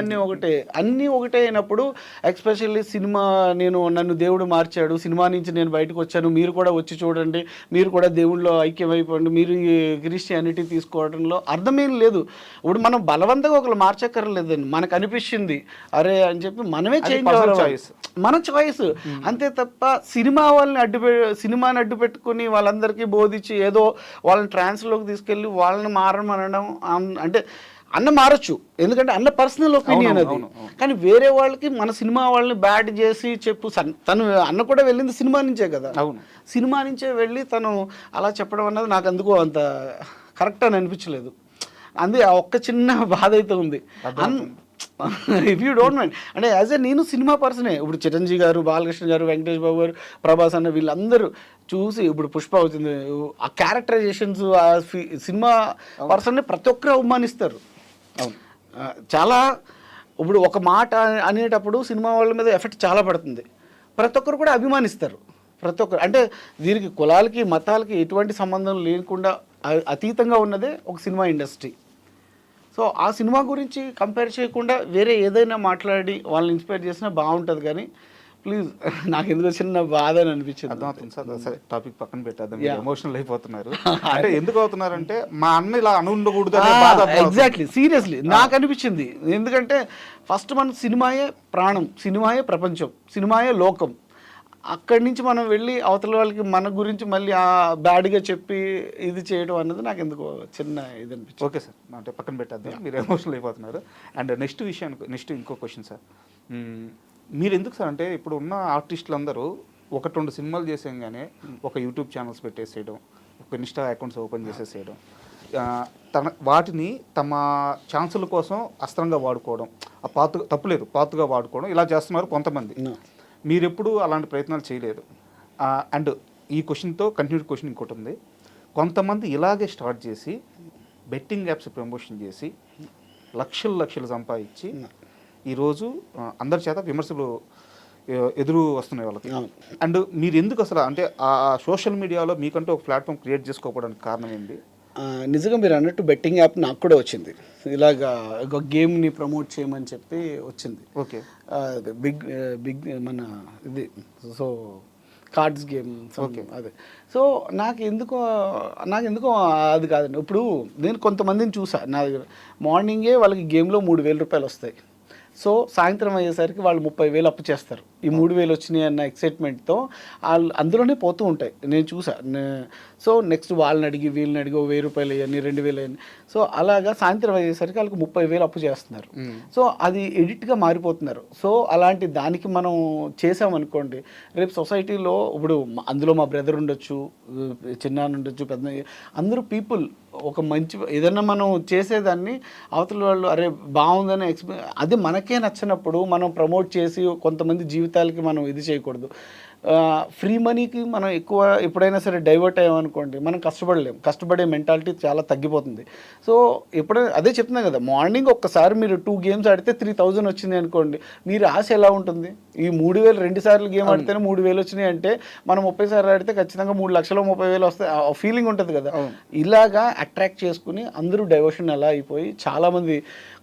అన్నీ ఒకటే అయినప్పుడు ఎస్పెషల్లీ సినిమా, నన్ను దేవుడు మార్చాడు, సినిమా నుంచి నేను బయటకు వచ్చాను, మీరు కూడా వచ్చి చూడండి, మీరు కూడా దేవుళ్ళలో ఐక్యమైపోండి, మీరు క్రిస్టియానిటీ తీసుకోవడంలో అర్థమేం లేదు. ఇప్పుడు మనం బలవంతంగా ఒకరు మార్చక్కర్లేదండి, మనకు అనిపించింది అరే అని చెప్పి మనమే చేంజ్ అవ్వాలి, మన చాయిస్. అంతే తప్ప సినిమాని అడ్డు పెట్టుకుని వాళ్ళందరికీ బోధించి ఏదో వాళ్ళని ట్రాన్స్లోకి తీసుకెళ్ళి వాళ్ళని మారమనడం అంటే అన్న మారచ్చు, ఎందుకంటే అన్న పర్సనల్ ఒపీనియన్ అది. కానీ వేరే వాళ్ళకి మన సినిమా వాళ్ళని బ్యాడ్ చేసి తను అన్న కూడా వెళ్ళింది సినిమా నుంచే కదా, సినిమా నుంచే వెళ్ళి తను అలా చెప్పడం అన్నది నాకు అందుకో అంత కరెక్ట్ అని అనిపించలేదు. అందే ఆ ఒక్క చిన్న బాధ అయితే ఉంది. ఇఫ్ యూ డోంట్ మైండ్ అంటే యాజ్ ఏ నేను సినిమా పర్సనే. ఇప్పుడు చిరంజీవి గారు, బాలకృష్ణ గారు, వెంకటేష్ బాబు గారు, ప్రభాస్ అన్న వీళ్ళందరూ చూసి, ఇప్పుడు పుష్ప అవుతుంది, ఆ క్యారెక్టరైజేషన్స్, ఆ సినిమా పర్సన్ని ప్రతి ఒక్కరు అవమానిస్తారు. చాలా ఇప్పుడు ఒక మాట అనేటప్పుడు సినిమా వాళ్ళ మీద ఎఫెక్ట్ చాలా పడుతుంది. ప్రతి ఒక్కరు కూడా అభిమానిస్తారు. ప్రతి ఒక్కరు అంటే దీనికి కులాలకి, మతాలకి ఎటువంటి సంబంధం లేకుండా అతీతంగా ఉన్నదే ఒక సినిమా ఇండస్ట్రీ. సో ఆ సినిమా గురించి కంపేర్ చేయకుండా వేరే ఏదైనా మాట్లాడి వాళ్ళని ఇన్స్పైర్ చేసినా బాగుంటుంది. కానీ ప్లీజ్ నాకు ఎందుకు చిన్న బాధ అని అనిపించింది. అర్థమవుతుంది సార్. సరే టాపిక్ పక్కన పెట్టేద్దాం, మీరు ఎమోషనల్ అయిపోతున్నారు. అంటే ఎందుకు అవుతున్నారంటే మా అన్న ఇలా అనుండకూడదు అనే బాధ అర్థమవుతుంది. ఎగ్జాక్ట్లీ, సీరియస్లీ నాకు అనిపించింది. ఎందుకంటే ఫస్ట్ మన సినిమాయే ప్రాణం, సినిమాయే ప్రపంచం, సినిమాయే లోకం. అక్కడి నుంచి మనం వెళ్ళి అవతల వాళ్ళకి మన గురించి మళ్ళీ ఆ బ్యాడ్గా చెప్పి ఇది చేయడం అన్నది నాకు ఎందుకు చిన్న ఇది అనిపించింది. ఓకే సార్, అంటే పక్కన పెట్టేద్దాం, మీరు ఎమోషనల్ అయిపోతున్నారు. అండ్ నెక్స్ట్ ఇంకో క్వశ్చన్ సార్. మీరు ఎందుకు సార్ అంటే ఇప్పుడు ఉన్న ఆర్టిస్టులు అందరూ 1-2 సినిమాలు చేసేయంగానే ఒక యూట్యూబ్ ఛానల్స్ పెట్టేసేయడం, ఒక ఇన్స్టా అకౌంట్స్ ఓపెన్ చేసేసేయడం, వాటిని తమ ఛాన్సుల కోసం అస్త్రంగా వాడుకోవడం, ఆ తప్పులేదు పాతుగా వాడుకోవడం, ఇలా చేస్తున్నారు కొంతమంది. మీరు ఎప్పుడు అలాంటి ప్రయత్నాలు చేయలేదు. అండ్ ఈ క్వశ్చన్తో కంటిన్యూడ్ క్వశ్చన్ ఇంకోటి ఉంది. కొంతమంది ఇలాగే స్టార్ట్ చేసి బెట్టింగ్ యాప్స్ ప్రమోషన్ చేసి లక్షలు సంపాదించి ఈరోజు అందరి చేత విమర్శలు ఎదురు వస్తున్నాయి వాళ్ళకి. అండ్ మీరు ఎందుకు అసలు అంటే ఆ సోషల్ మీడియాలో మీకంటూ ఒక ప్లాట్ఫామ్ క్రియేట్ చేసుకోవడానికి కారణం ఏంటి? నిజంగా మీరు అన్నట్టు బెట్టింగ్ యాప్ నాకు కూడా వచ్చింది. ఇలాగా ఒక గేమ్ని ప్రమోట్ చేయమని చెప్పి వచ్చింది. ఓకే, బిగ్ మన ఇది సో కార్డ్స్ గేమ్. ఓకే, అదే. సో నాకు ఎందుకో అది కాదండి. ఇప్పుడు నేను కొంతమందిని చూసా, నా దగ్గర మార్నింగే వాళ్ళకి గేమ్లో 3,000 రూపాయలు వస్తాయి. సో సాయంత్రం అయ్యేసరికి వాళ్ళు 30,000 అప్పు చేస్తారు. ఈ 3,000 వచ్చినాయి అన్న ఎక్సైట్మెంట్తో వాళ్ళు అందులోనే పోతూ ఉంటాయి. నేను చూసా. సో నెక్స్ట్ వాళ్ళని అడిగి వీళ్ళని అడిగి 1,000 రూపాయలు అయ్యాయి, 2,000 అయ్యాయి. సో అలాగా సాయంత్రం అయ్యేసరికి వాళ్ళకి 30,000 అప్పు చేస్తున్నారు. సో అది ఎడిట్గా మారిపోతున్నారు. సో అలాంటి దానికి మనం చేసామనుకోండి, రేపు సొసైటీలో ఇప్పుడు అందులో మా బ్రదర్ ఉండొచ్చు, చిన్నాన్న ఉండొచ్చు, పెద్ద అందరూ పీపుల్ ఒక మంచి ఏదన్నా మనం చేసేదాన్ని అవతల వాళ్ళు అరే బాగుందని అది మనకే నచ్చినప్పుడు మనం ప్రమోట్ చేసి కొంతమంది జీవితాలకి మనం ఇది చేయకూడదు. ఫ్రీ మనీకి మనం ఎక్కువ ఎప్పుడైనా సరే డైవర్ట్ అయ్యామనుకోండి, మనం కష్టపడే మెంటాలిటీ చాలా తగ్గిపోతుంది. సో ఎప్పుడైనా అదే చెప్తున్నాను కదా, మార్నింగ్ ఒక్కసారి మీరు 2 గేమ్స్ ఆడితే 3,000 వచ్చింది అనుకోండి, మీరు ఆశ ఎలా ఉంటుంది? ఈ 3,000 2 సార్లు గేమ్ ఆడితేనే 3,000 వచ్చినాయి అంటే మనం 30 సార్లు ఆడితే ఖచ్చితంగా 3,30,000 వస్తాయి. ఆ ఫీలింగ్ ఉంటుంది కదా. ఇలాగా అట్రాక్ట్ చేసుకుని అందరూ డైవర్షన్ ఎలా అయిపోయి చాలామంది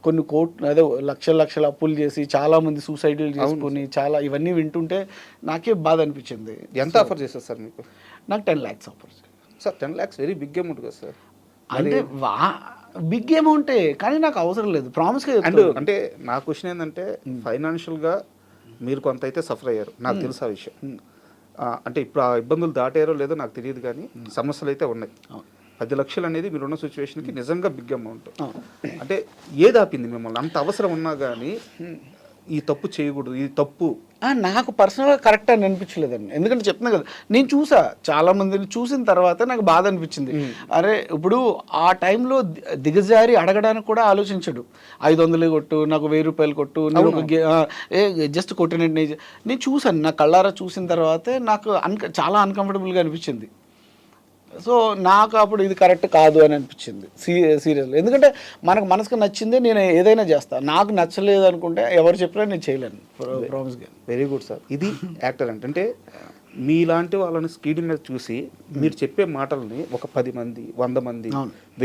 కొన్ని అదే లక్షల అప్పులు చేసి చాలామంది సూసైడ్లు చేసుకుని చాలా ఇవన్నీ వింటుంటే నాకే బాధ అనిపించింది. ఎంత ఆఫర్ చేస్తారు సార్ మీకు? నాకు 10 lakhs offer sir. 10 lakhs very big amount కదా సార్. అంటే బిగ్ అమౌంటే, కానీ నాకు అవసరం లేదు, ప్రామిస్గా. అంటే నా క్వశ్చన్ ఏంటంటే ఫైనాన్షియల్గా మీరు కొంత అయితే సఫర్ అయ్యారు, నాకు తెలుసు ఆ విషయం. అంటే ఇప్పుడు ఆ ఇబ్బందులు దాటారో లేదో నాకు తెలియదు, కానీ సమస్యలు అయితే ఉన్నాయి. 10 లక్షలు అనేది మీరున్న సిచ్యువేషన్కి నిజంగా బిగ్ అమౌంట్. అంటే ఏది ఆపింది మిమ్మల్ని? అంత అవసరం ఉన్నా కానీ ఈ తప్పు చేయకూడదు, ఈ తప్పు నాకు పర్సనల్గా కరెక్ట్ అని అనిపించలేదండి. ఎందుకంటే చెప్తున్నా కదా, నేను చూసా చాలా మందిని, చూసిన తర్వాత నాకు బాధ అనిపించింది. అరే ఇప్పుడు ఆ టైంలో దిగజారి అడగడానికి కూడా ఆలోచించడు. 500 కొట్టు, నాకు 1,000 రూపాయలు కొట్టు, నేను ఒక జస్ట్ కొట్టినట్టు నేను చూసాను. నా కళ్ళారా చూసిన తర్వాతే నాకు చాలా అన్కంఫర్టబుల్గా అనిపించింది. సో నాకు అప్పుడు ఇది కరెక్ట్ కాదు అని అనిపించింది సీరియస్లీ. ఎందుకంటే మనసుకు నచ్చిందే నేను ఏదైనా చేస్తాను. నాకు నచ్చలేదు అనుకుంటే ఎవరు చెప్పినా నేను చేయలేను, ప్రామిస్గా. Very good sir. ఇది యాక్టర్ అంటే మీలాంటి వాళ్ళని స్క్రీన్ మీద చూసి మీరు చెప్పే మాటల్ని ఒక 10 మంది, 100 మంది,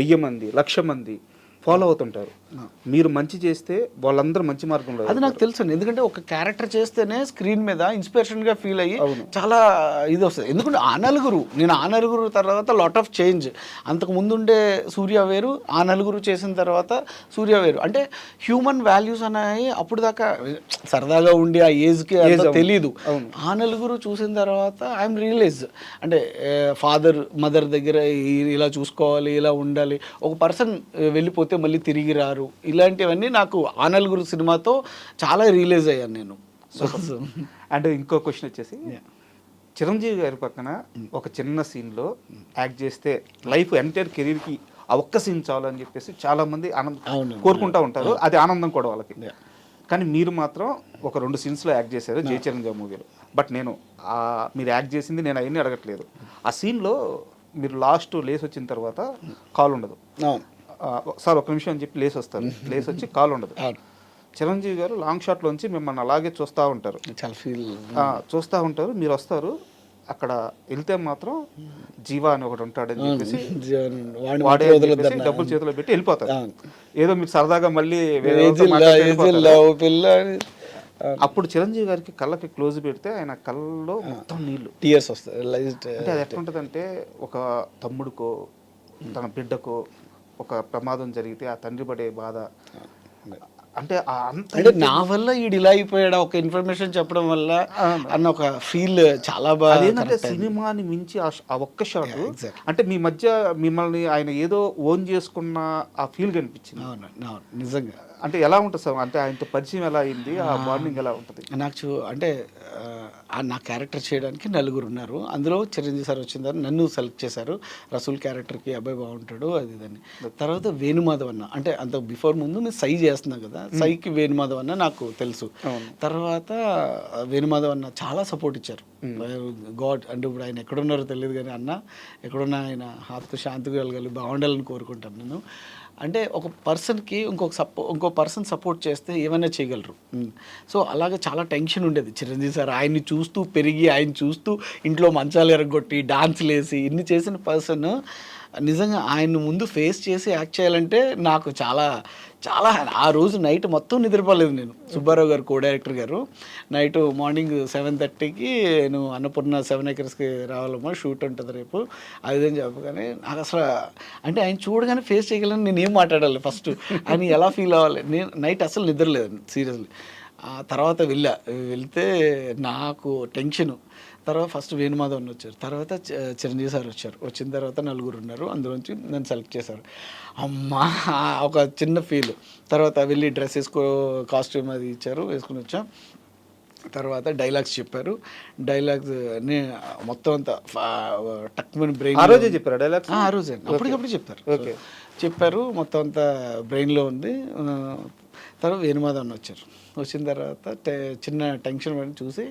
1000 మంది, 1,00,000 మంది ఫాలో అవుతుంటారు. మీరు మంచి చేస్తే వాళ్ళందరూ మంచి మార్గంలో. అది నాకు తెలుసు. ఎందుకంటే ఒక క్యారెక్టర్ చేస్తేనే స్క్రీన్ మీద ఇన్స్పిరేషన్గా ఫీల్ అయ్యి చాలా ఇది వస్తుంది. ఎందుకంటే నేను ఆ నలుగురు తర్వాత లాట్ ఆఫ్ చేంజ్. అంతకు ముందుండే సూర్య వేరు, ఆ నలుగురు చేసిన తర్వాత సూర్య వేరు. అంటే హ్యూమన్ వాల్యూస్ అనేవి అప్పుడు దాకా సరదాగా ఉండి ఆ ఏజ్కి తెలీదు. ఆ నలుగురు చూసిన తర్వాత ఐఎమ్ రియలైజ్ అంటే ఫాదర్ మదర్ దగ్గర ఇలా చూసుకోవాలి, ఇలా ఉండాలి, ఒక పర్సన్ వెళ్ళిపోతే మళ్ళీ తిరిగి రారు, ఇలాంటివన్నీ నాకు ఆ నలుగురు సినిమాతో చాలా రియలైజ్ అయ్యాను నేను. అండ్ ఇంకో క్వశ్చన్ వచ్చేసి, చిరంజీవి గారి పక్కన ఒక చిన్న సీన్లో యాక్ట్ చేస్తే లైఫ్ ఎంటైర్ కెరీర్కి ఆ ఒక్క సీన్ చాలు అని చెప్పేసి చాలామంది కోరుకుంటూ ఉంటారు. అది ఆనందం కూడా వాళ్ళకి. కానీ మీరు మాత్రం ఒక 2 సీన్స్లో యాక్ట్ చేశారు జై చిరంజీవి మూవీలో. బట్ నేను మీరు యాక్ట్ చేసింది నేను అవన్నీ అడగట్లేదు. ఆ సీన్లో మీరు లాస్ట్ లేస్ వచ్చిన తర్వాత కాల్ ఉండదు సార్, ఒక నిమిషం అని చెప్పి లేస్ వస్తారు, లేస్ వచ్చి కాల్ ఉండదు. చిరంజీవి గారు లాంగ్ షాట్లోంచి మిమ్మల్ని అలాగే చూస్తూ ఉంటారు, చూస్తూ ఉంటారు. మీరు వస్తారు, అక్కడ వెళ్తే మాత్రం జీవా అని ఒకటి ఉంటాడని చెప్పేసి డబ్బులు చేతిలో పెట్టి వెళ్ళిపోతారు. ఏదో మీరు సరదాగా మళ్ళీ అప్పుడు చిరంజీవి గారికి కళ్ళకి క్లోజ్ పెడితే ఆయన కళ్ళలో మొత్తం నీళ్లు, టీయర్స్ వస్తాయి. అంటే అది ఎట్లా ఉంటుందంటే ఒక తమ్ముడికో తన బిడ్డకో ఒక ప్రమాదం జరిగితే ఆ తండ్రి పడే బాధ, అంటే అంటే నా వల్ల ఈడు ఇలా అయిపోయాడు ఒక ఇన్ఫర్మేషన్ చెప్పడం వల్ల అన్న ఒక ఫీల్ చాలా బాగా. అదేంటంటే సినిమాని మించి ఆ ఒక్క షాట్, అంటే మీ మధ్య మిమ్మల్ని ఆయన ఏదో ఓన్ చేసుకున్న ఆ ఫీల్ కనిపించింది. అవును నిజంగా. అంటే ఎలా ఉంటుంది సార్, అంటే ఆయనతో పరిచయం ఎలా అయింది, ఆ బాండింగ్ ఎలా ఉంటుంది? నాకు అంటే నా క్యారెక్టర్ చేయడానికి నలుగురు ఉన్నారు. అందులో చిరంజీవి సార్ వచ్చిన తర్వాత నన్ను సెలెక్ట్ చేశారు. రసూల్ క్యారెక్టర్కి అబ్బాయి బాగుంటాడు అది ఇదని. తర్వాత వేణుమాధవ్ అన్న, అంటే అంత బిఫోర్ ముందు మేము సై చేస్తున్నాం కదా, సైకి వేణుమాధవ్ అన్న నాకు తెలుసు. తర్వాత వేణుమాధవ్ అన్న చాలా సపోర్ట్ ఇచ్చారు. గాడ్ అంటే ఇప్పుడు ఆయన ఎక్కడున్నారో తెలియదు కానీ అన్న ఎక్కడున్నా ఆయన ఆత్మ శాంతిగా కలగాలి, బాగుండాలని కోరుకుంటాను నేను. అంటే ఒక పర్సన్కి ఇంకో పర్సన్ సపోర్ట్ చేస్తే ఏమైనా చేయగలరు. సో అలాగే చాలా టెన్షన్ ఉండేది. చిరంజీవి సార్ ఆయన్ని చూస్తూ పెరిగి, ఆయన చూస్తూ ఇంట్లో మంచాలు ఎరగొట్టి డాన్సులు వేసి ఇన్ని చేసిన పర్సన్ నిజంగా ఆయన ముందు ఫేస్ చేసి యాక్ట్ చేయాలంటే నాకు చాలా చాలా ఆ రోజు నైట్ మొత్తం నిద్రపోలేదు నేను. సుబ్బారావు గారు కో డైరెక్టర్ గారు నైట్ మార్నింగ్ 7:30కి నేను అన్నపూర్ణ 7 acresకి రావాలమ్మా షూట్ ఉంటుంది రేపు అది అని చెప్పగానే నాకు అసలు అంటే ఆయన చూడగానే ఫేస్ చేయగలను, నేను ఏం మాట్లాడాలి ఫస్ట్, ఆయన ఎలా ఫీల్ అవ్వాలి. నేను నైట్ అసలు నిద్రలేదు సీరియస్లీ. ఆ తర్వాత వెళ్తే నాకు టెన్షను. తర్వాత ఫస్ట్ వేణుమాధవ్ అని వచ్చారు, తర్వాత చిరంజీవి సార్ వచ్చారు. వచ్చిన తర్వాత నలుగురు ఉన్నారు, అందులోంచి నన్ను సెలెక్ట్ చేశారు. అమ్మా ఒక చిన్న ఫీల్. తర్వాత వెళ్ళి డ్రెస్ కాస్ట్యూమ్ అది ఇచ్చారు, వేసుకుని వచ్చాం. తర్వాత డైలాగ్స్ చెప్పారు. డైలాగ్స్ మొత్తం అంతా టక్మని బ్రెయిన్ ఆ రోజే చెప్పారు డైలాగ్స్. ఆ రోజే అప్పటికప్పుడు చెప్తారు. చెప్పారు మొత్తం అంతా బ్రెయిన్లో ఉంది. తర్వాత వేణుమాధవ్ అని వచ్చారు. వచ్చిన తర్వాత చిన్న టెన్షన్ పడి చూసి,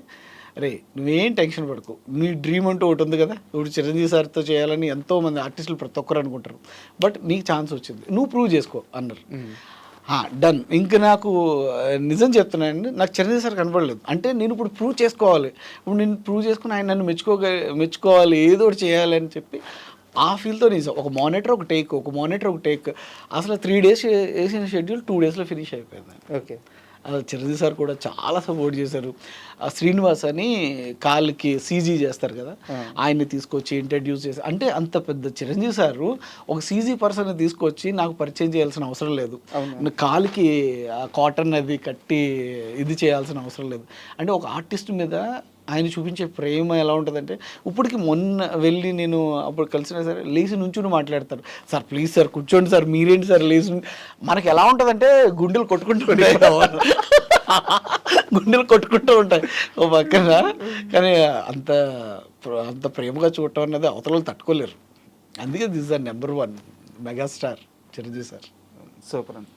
అరే నువ్వేం టెన్షన్ పడకు, నీ డ్రీమ్ అంటూ ఒకటి ఉంది కదా, ఇప్పుడు చిరంజీవి సార్తో చేయాలని ఎంతోమంది ఆర్టిస్టులు ప్రతి ఒక్కరు అనుకుంటారు, బట్ నీకు ఛాన్స్ వచ్చింది, నువ్వు ప్రూవ్ చేసుకో అన్నారు. డన్. ఇంకా నాకు నిజం చెప్తున్నానండి, నాకు చిరంజీవి సార్ కనపడలేదు. అంటే నేను ఇప్పుడు ప్రూవ్ చేసుకోవాలి, ఇప్పుడు నేను ప్రూవ్ చేసుకుని ఆయన నన్ను మెచ్చుకోవాలి, ఏదో ఒకటి చేయాలి అని చెప్పి ఆ ఫీల్తో నిజం. ఒక మానిటర్ ఒక టేక్ అసలు 3 days వేసిన షెడ్యూల్ 2 daysలో ఫినిష్ అయిపోయింది. ఓకే. చిరంజీవి సార్ కూడా చాలా సపోర్ట్ చేశారు. శ్రీనివాస్ అని కాళ్ళకి సీజీ చేస్తారు కదా, ఆయన్ని తీసుకొచ్చి ఇంట్రడ్యూస్ చేసి, అంటే అంత పెద్ద చిరంజీవి సారు ఒక సీజీ పర్సన్ తీసుకొచ్చి నాకు పరిచయం చేయాల్సిన అవసరం లేదు, కాలుకి కాటన్ అది కట్టి ఇది చేయాల్సిన అవసరం లేదు. అంటే ఒక ఆర్టిస్ట్ మీద ఆయన చూపించే ప్రేమ ఎలా ఉంటుందంటే, ఇప్పటికి మొన్న వెళ్ళి నేను అప్పుడు కలిసినా సరే లేచి నుంచుని మాట్లాడతారు, సార్ ప్లీజ్ సార్ కూర్చోండి సార్, మీరేంటి సార్ లేచి. మనకి ఎలా ఉంటుందంటే గుండెలు కొట్టుకుంటూ ఉంటాయి ఓ పక్కన. కానీ అంత ప్రేమగా చూడటం అన్నది అవతల తట్టుకోలేరు. అందుకే this the number 1 megastar Chiranjeevi sir. Super అండి.